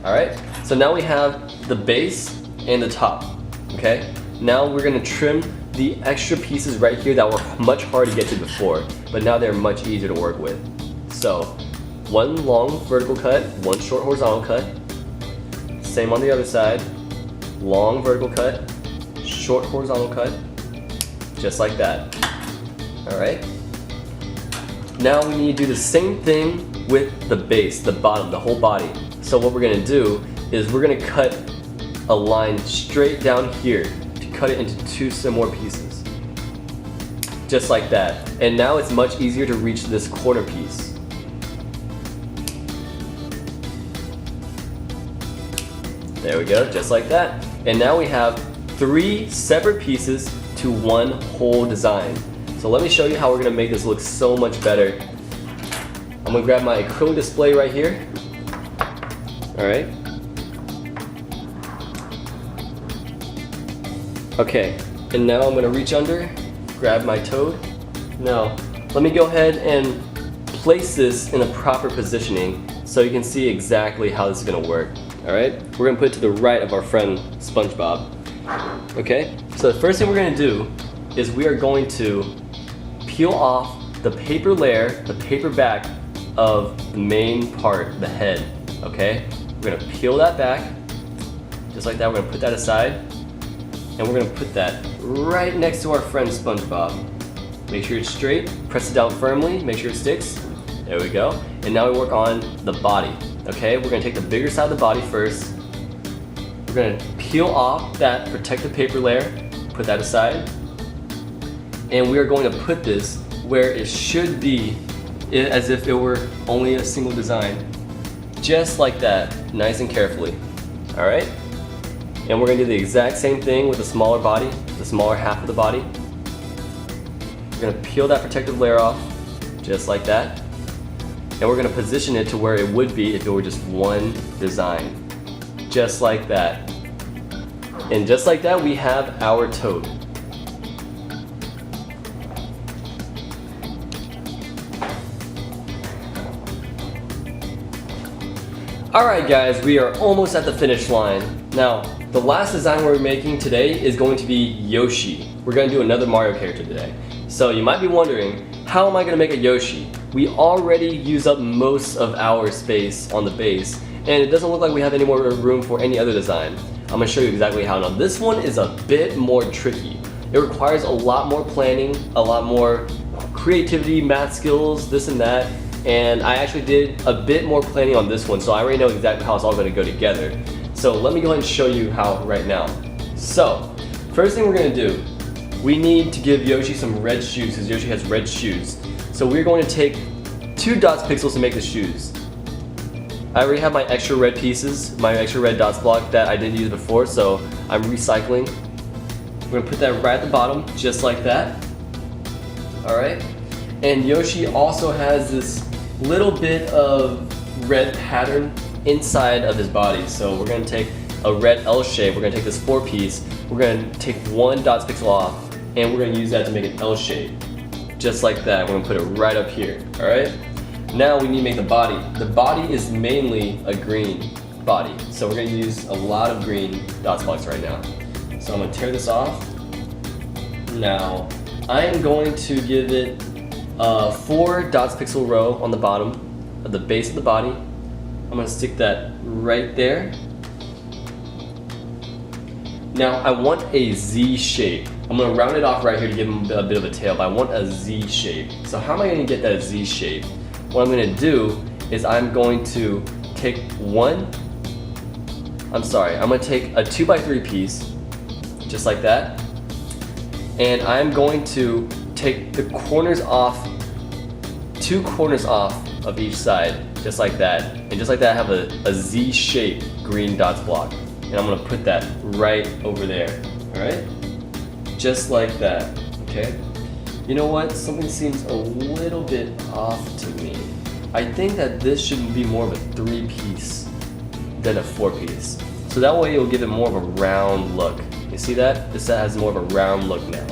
All right, so now we have the base and the top, okay? Now we're gonna trim the extra pieces right here that were much harder to get to before, but now they're much easier to work with. So, one long vertical cut, one short horizontal cut. Same on the other side. Long vertical cut, short horizontal cut, just like that. All right. Now we need to do the same thing with the base, the bottom, the whole body. So what we're gonna do is we're gonna cut a line straight down here to cut it into two similar pieces. Just like that. And now it's much easier to reach this corner piece. There we go, just like that. And now we have three separate pieces to one whole design. So let me show you how we're gonna make this look so much better. I'm gonna grab my acrylic display right here. All right. Okay, and now I'm gonna reach under, grab my toad. Now, let me go ahead and place this in a proper positioning so you can see exactly how this is gonna work. All right, we're gonna put it to the right of our friend SpongeBob. Okay, so the first thing we're gonna do is we are going to peel off the paper layer, the paper back of the main part, the head, okay? We're gonna peel that back, just like that. We're gonna put that aside, and we're gonna put that right next to our friend SpongeBob. Make sure it's straight, press it down firmly, make sure it sticks. There we go. And now we work on the body. Okay, we're gonna take the bigger side of the body first. We're gonna peel off that protective paper layer, put that aside. And we are going to put this where it should be, as if it were only a single design. Just like that, nice and carefully. All right? And we're gonna do the exact same thing with the smaller body, the smaller half of the body. We're gonna peel that protective layer off, just like that. And we're gonna position it to where it would be if it were just one design. Just like that. And just like that, we have our toad. Alright guys, we are almost at the finish line. Now, the last design we're making today is going to be Yoshi. We're going to do another Mario character today. So you might be wondering, how am I going to make a Yoshi? We already use up most of our space on the base, and it doesn't look like we have any more room for any other design. I'm going to show you exactly how. Now this one is a bit more tricky. It requires a lot more planning, a lot more creativity, math skills, this and that. And I actually did a bit more planning on this one, so I already know exactly how it's all going to go together. So let me go ahead and show you how right now. So, first thing we're going to do, we need to give Yoshi some red shoes, because Yoshi has red shoes. So we're going to take 2 dots pixels to make the shoes. I already have my extra red pieces, my extra red dots block that I didn't use before, so I'm recycling. We're going to put that right at the bottom, just like that. Alright? And Yoshi also has this little bit of red pattern inside of his body. So we're gonna take a red L shape, we're gonna take this 4-piece, we're gonna take 1 dots pixel off, and we're gonna use that to make an L shape. Just like that, we're gonna put it right up here, all right? Now we need to make the body. The body is mainly a green body. So we're gonna use a lot of green dots blocks right now. So I'm gonna tear this off. Now, I am going to give it 4 dots pixel row on the bottom of the base of the body. I'm going to stick that right there. Now I want a Z shape. I'm gonna round it off right here to give him a bit of a tail, but I want a Z shape. So how am I gonna get that Z shape? What I'm gonna do is I'm going to take I'm gonna take a 2x3 piece, just like that. And I'm going to take the corners off, 2 corners off of each side, just like that. And just like that, I have a Z-shaped green dots block. And I'm gonna put that right over there, all right? Just like that, okay? You know what? Something seems a little bit off to me. I think that this should be more of a 3-piece than a 4-piece. So that way it'll give it more of a round look. You see that? This set has more of a round look now.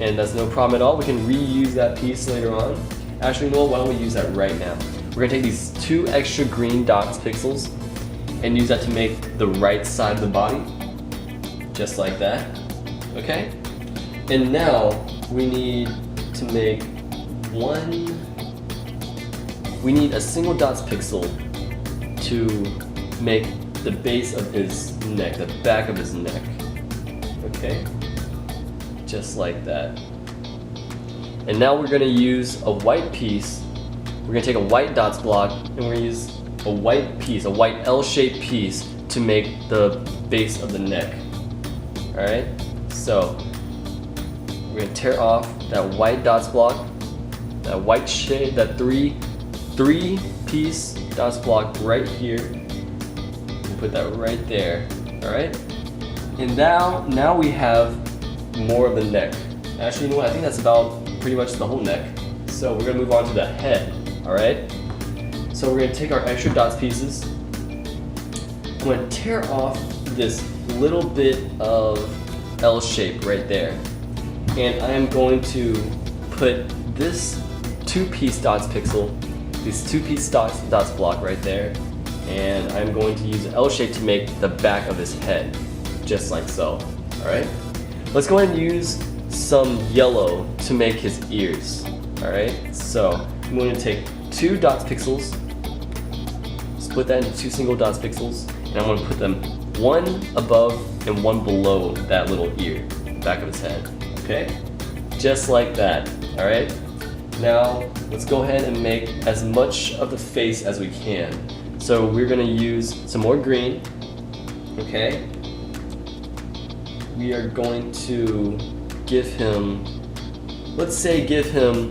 And that's no problem at all. We can reuse that piece later on. Actually, you know what? Why don't we use that right now? We're gonna take these 2 extra green dots pixels and use that to make the right side of the body. Just like that, okay? And now we need to make we need a single dots pixel to make the base of his neck, the back of his neck, okay? Just like that. And now we're gonna use a white piece. We're gonna take a white dots block and we're gonna use a white piece, a white L-shaped piece to make the base of the neck. All right, so we're gonna tear off that white dots block, that white shade, that three-piece dots block right here. We'll put that right there, all right? And now we have more of the neck. Actually, you know what? I think that's about pretty much the whole neck. So we're gonna move on to the head, all right? So we're gonna take our extra dots pieces. I'm gonna tear off this little bit of L shape right there. And I'm going to put this 2-piece dots pixel, this 2-piece dots block right there. And I'm going to use an L shape to make the back of his head, just like so, all right? Let's go ahead and use some yellow to make his ears, all right? So I'm going to take 2 dots pixels, split that into 2 single dots pixels, and I'm going to put them one above and one below that little ear, back of his head, okay? Just like that, all right? Now, let's go ahead and make as much of the face as we can. So we're gonna use some more green, okay? We are going to give him, let's say give him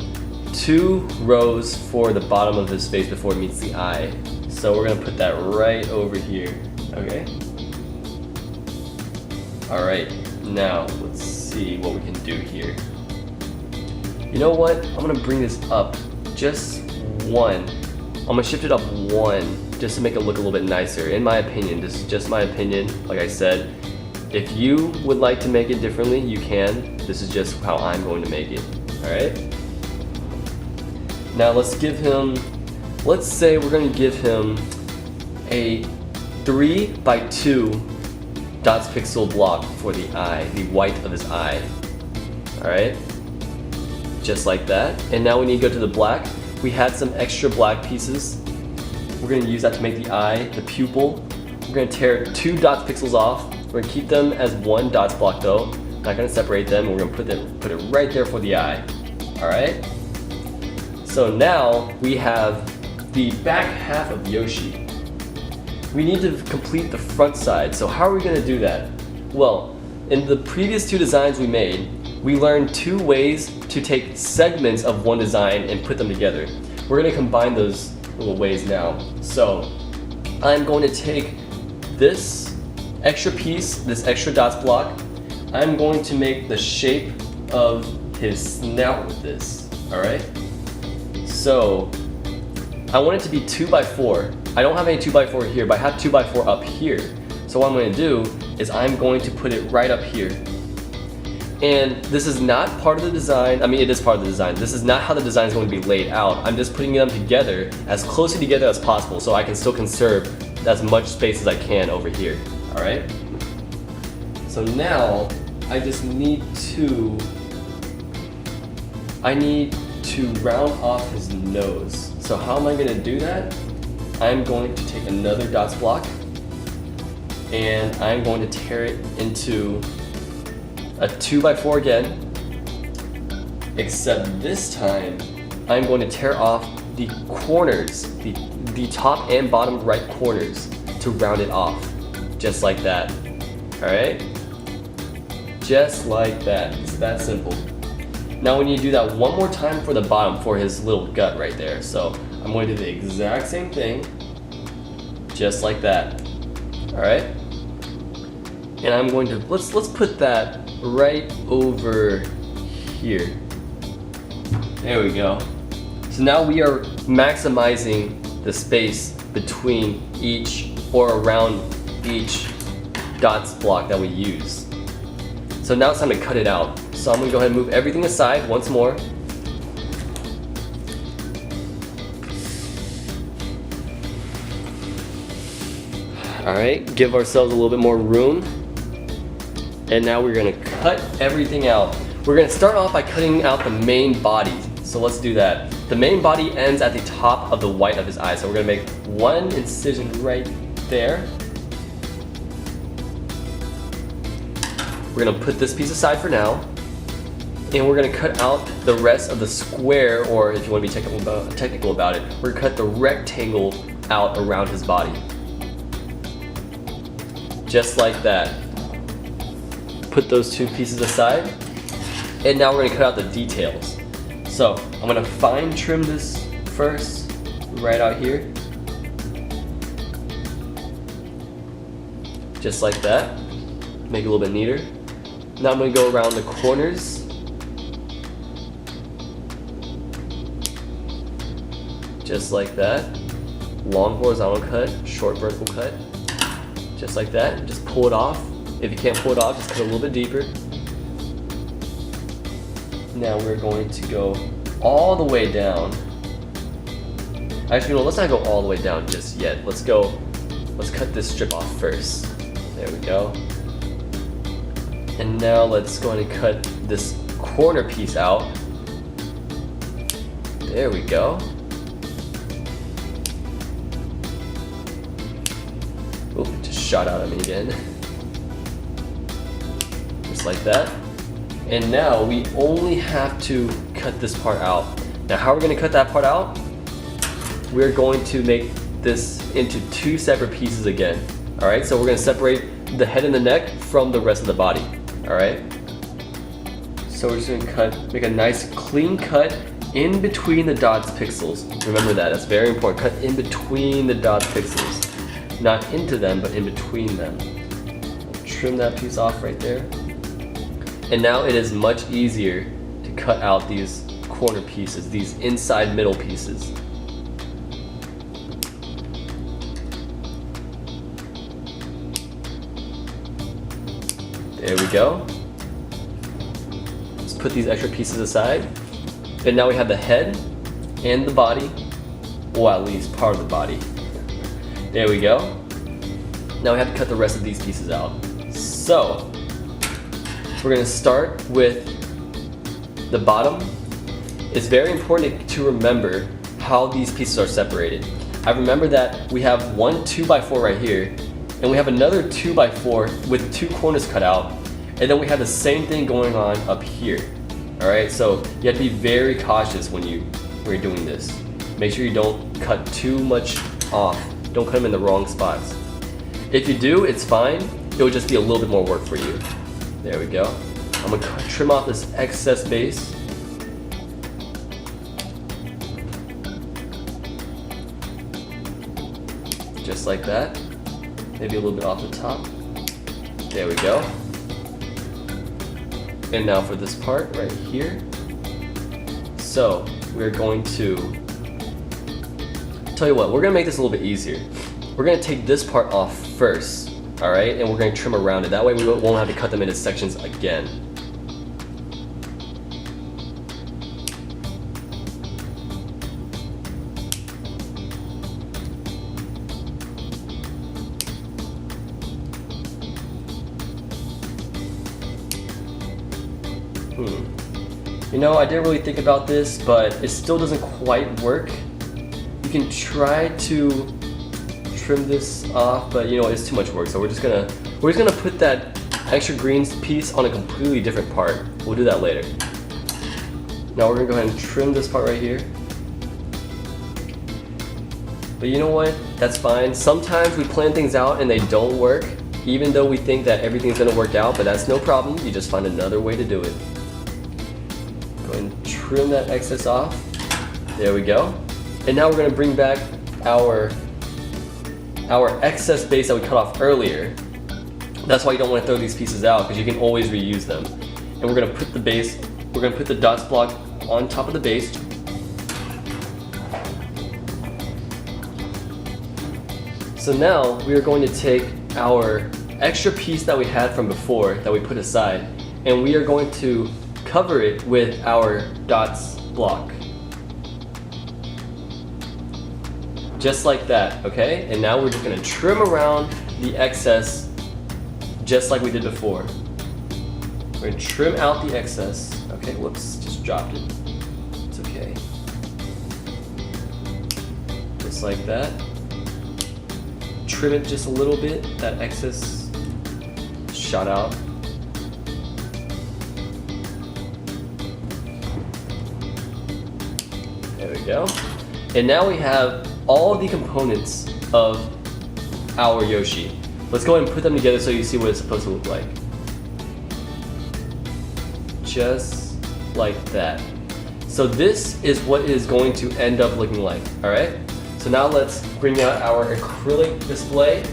2 rows for the bottom of his face before it meets the eye. So we're gonna put that right over here, okay? All right, now let's see what we can do here. You know what? I'm gonna bring this up just 1. I'm gonna shift it up 1 just to make it look a little bit nicer. In my opinion, this is just my opinion. Like I said, if you would like to make it differently, you can. This is just how I'm going to make it, all right? Now let's give him, let's say we're gonna give him a 3x2 dots pixel block for the eye, the white of his eye, all right? Just like that. And now we need to go to the black. We had some extra black pieces. We're gonna use that to make the eye, the pupil. We're gonna tear 2 dots pixels off. We're gonna keep them as 1 dots block though. Not gonna separate them. We're gonna put it right there for the eye. All right? So now we have the back half of Yoshi. We need to complete the front side. So how are we gonna do that? Well, in the previous 2 designs we made, we learned 2 ways to take segments of one design and put them together. We're gonna combine those little ways now. So I'm going to take this extra piece, this extra dots block. I'm going to make the shape of his snout with this, all right? So I want it to be 2x4. I don't have any 2x4 here, but I have 2x4 up here. So what I'm gonna do is I'm going to put it right up here. And this is not part of the design. I mean, it is part of the design. This is not how the design is going to be laid out. I'm just putting them together as closely together as possible so I can still conserve as much space as I can over here, all right? So now I just need to round off his nose. So how am I gonna do that? I'm going to take another dots block and I'm going to tear it into a 2x4 again, except this time I'm going to tear off the corners, the top and bottom right corners to round it off, just like that. Alright? Just like that. It's that simple. Now we need to do that one more time for the bottom, for his little gut right there. So I'm going to do the exact same thing, just like that. Alright? And I'm going to, let's put that right over here. There we go. So now we are maximizing the space between each or around each dots block that we use. So now it's time to cut it out. So I'm gonna go ahead and move everything aside once more. Alright, give ourselves a little bit more room. And now we're gonna cut everything out. We're gonna start off by cutting out the main body. So let's do that. The main body ends at the top of the white of his eye. So we're gonna make one incision right there. We're gonna put this piece aside for now. And we're gonna cut out the rest of the square, or if you wanna be technical about it, we're gonna cut the rectangle out around his body. Just like that. Put those two pieces aside. And now we're gonna cut out the details. So I'm gonna fine trim this first, right out here. Just like that. Make it a little bit neater. Now I'm gonna go around the corners. Just like that. Long horizontal cut, short vertical cut. Just like that. Just pull it off. If you can't pull it off, just cut a little bit deeper. Now we're going to go all the way down. Actually, no, let's not go all the way down just yet. Let's cut this strip off first. There we go. And now let's go ahead and cut this corner piece out. There we go. Oop, it just shot out at me again. Just like that. And now we only have to cut this part out. Now how are we going to cut that part out? We're going to make this into two separate pieces again. Alright, so we're going to separate the head and the neck from the rest of the body. Alright? So we're just going to make a nice clean cut in between the dots pixels. Remember that, that's very important. Cut in between the dots pixels. Not into them, but in between them. Trim that piece off right there. And now it is much easier to cut out these corner pieces, these inside middle pieces. There we go. Let's put these extra pieces aside. And now we have the head and the body, or at least part of the body. There we go. Now we have to cut the rest of these pieces out. So, we're going to start with the bottom. It's very important to remember how these pieces are separated. I remember that we have one 2x4 right here, and we have another 2x4 with two corners cut out, and then we have the same thing going on up here. Alright, so you have to be very cautious when you're doing this. Make sure you don't cut too much off. Don't cut them in the wrong spots. If you do, it's fine. It'll just be a little bit more work for you. There we go. I'm gonna trim off this excess base. Just like that. Maybe a little bit off the top. There we go. And now for this part right here. So we're going to, tell you what, we're gonna make this a little bit easier. We're gonna take this part off first, all right? And we're gonna trim around it. That way we won't have to cut them into sections again. You know, I didn't really think about this, but it still doesn't quite work. You can try to trim this off, but you know, it's too much work, so we're just gonna put that extra green piece on a completely different part. We'll do that later. Now we're gonna go ahead and trim this part right here. But you know what? That's fine. Sometimes we plan things out and they don't work, even though we think that everything's gonna work out, but that's no problem. You just find another way to do it. Go ahead and trim that excess off. There we go. And now we're gonna bring back our excess base that we cut off earlier. That's why you don't want to throw these pieces out, because you can always reuse them. And we're gonna put the dots block on top of the base. So now we are going to take our extra piece that we had from before that we put aside, and we are going to cover it with our dots block. Just like that, okay? And now we're just gonna trim around the excess just like we did before. We're gonna trim out the excess. Okay, whoops, just dropped it. It's okay. Just like that. Trim it just a little bit, that excess shot out. There we go. And now we have all the components of our Yoshi. Let's go ahead and put them together so you see what it's supposed to look like. Just like that. So this is what it is going to end up looking like, all right? So now let's bring out our acrylic display.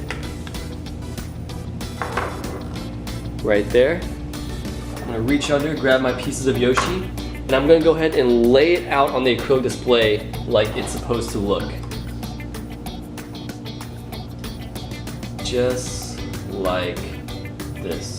Right there. I'm gonna reach under, grab my pieces of Yoshi, and I'm gonna go ahead and lay it out on the acrylic display like it's supposed to look. Just like this.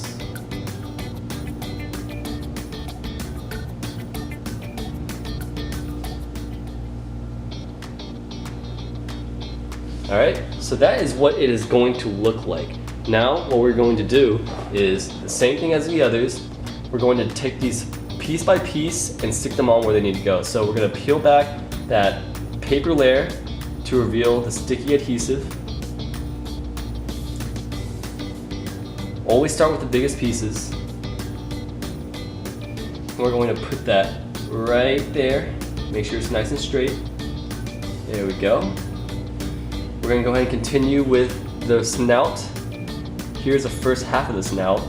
Alright, so that is what it is going to look like. Now what we're going to do is the same thing as the others. We're going to take these piece by piece and stick them on where they need to go. So we're going to peel back that paper layer to reveal the sticky adhesive. Always start with the biggest pieces. We're going to put that right there. Make sure it's nice and straight. There we go. We're going to go ahead and continue with the snout. Here's the first half of the snout.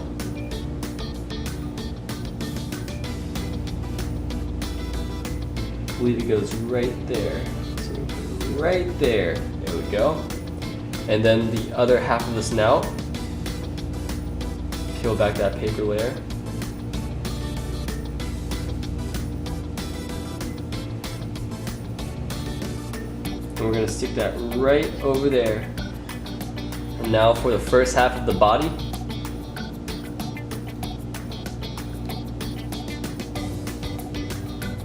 I believe it goes right there. So right there. There we go. And then the other half of the snout. Peel back that paper layer. And we're going to stick that right over there. And now for the first half of the body.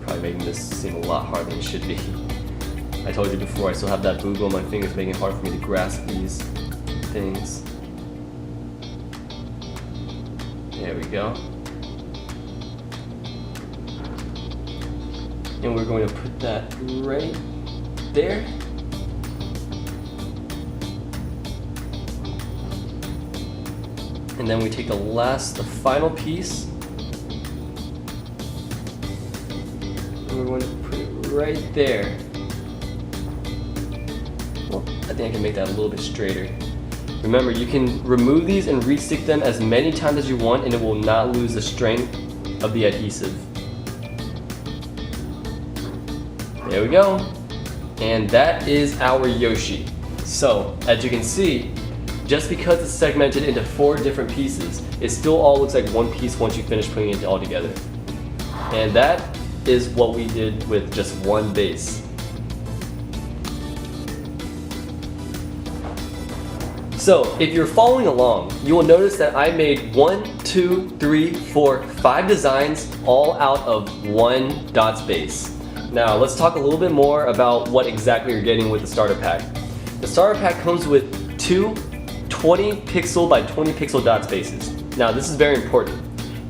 Probably making this seem a lot harder than it should be. I told you before, I still have that boo-boo on my fingers, making it hard for me to grasp these things. There we go. And we're going to put that right there. And then we take the final piece. And we're going to put it right there. Well, I think I can make that a little bit straighter. Remember, you can remove these and re-stick them as many times as you want, and it will not lose the strength of the adhesive. There we go. And that is our Yoshi. So, as you can see, just because it's segmented into 4 different pieces, it still all looks like one piece once you finish putting it all together. And that is what we did with just one base. So if you're following along, you will notice that I made 1, 2, 3, 4, 5 designs all out of one dots base. Now let's talk a little bit more about what exactly you're getting with the starter pack. The starter pack comes with 2 20 pixel by 20 pixel dots bases. Now this is very important.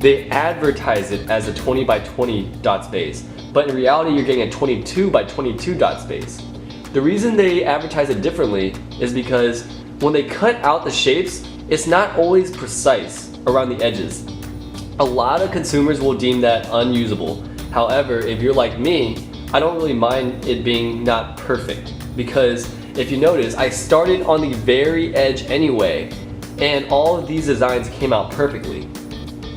They advertise it as a 20 by 20 dots base, but in reality you're getting a 22 by 22 dots base. The reason they advertise it differently is because when they cut out the shapes, it's not always precise around the edges. A lot of consumers will deem that unusable. However, if you're like me, I don't really mind it being not perfect, because if you notice, I started on the very edge anyway, and all of these designs came out perfectly.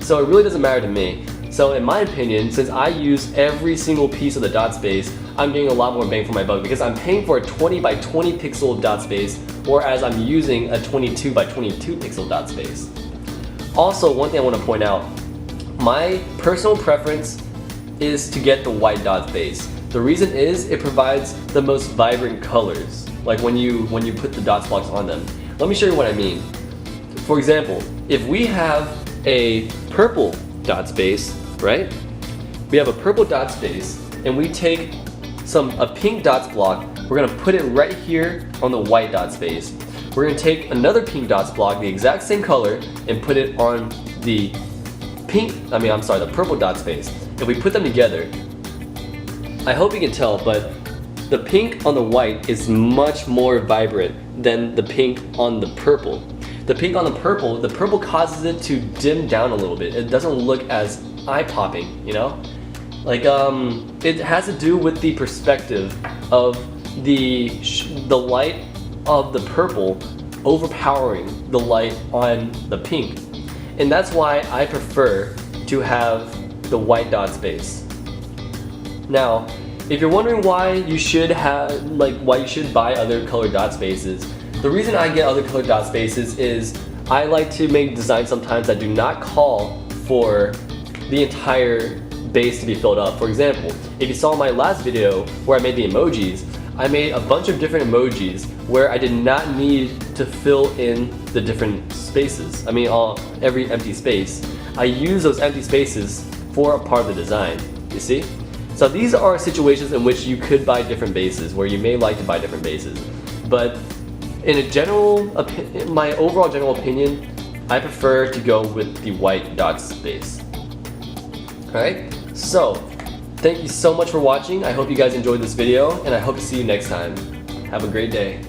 So it really doesn't matter to me. So in my opinion, since I use every single piece of the dot space, I'm getting a lot more bang for my buck because I'm paying for a 20 by 20 pixel dot space, whereas I'm using a 22 by 22 pixel dot space. Also, one thing I want to point out, my personal preference is to get the white dot space. The reason is it provides the most vibrant colors, like when you put the dot blocks on them. Let me show you what I mean. For example, if we have a purple dot space, right? We have a purple dot space and we take a pink dots block, we're gonna put it right here on the white dot space. We're gonna take another pink dots block, the exact same color, and put it on the the purple dot space. If we put them together, I hope you can tell, but the pink on the white is much more vibrant than the pink on the purple. The pink on the purple causes it to dim down a little bit. It doesn't look as eye-popping, you know? Like, it has to do with the perspective of the light of the purple overpowering the light on the pink. And that's why I prefer to have the white dot space. Now, if you're wondering why you should buy other colored dot spaces, the reason I get other colored dot spaces is I like to make designs sometimes that do not call for the entire base to be filled up. For example, if you saw my last video where I made the emojis, I made a bunch of different emojis where I did not need to fill in the different spaces. I mean, every empty space. I use those empty spaces for a part of the design, you see? So these are situations in which you could buy different bases, where you may like to buy different bases. But in my overall general opinion, I prefer to go with the white dot space. Alright, so thank you so much for watching. I hope you guys enjoyed this video, and I hope to see you next time. Have a great day.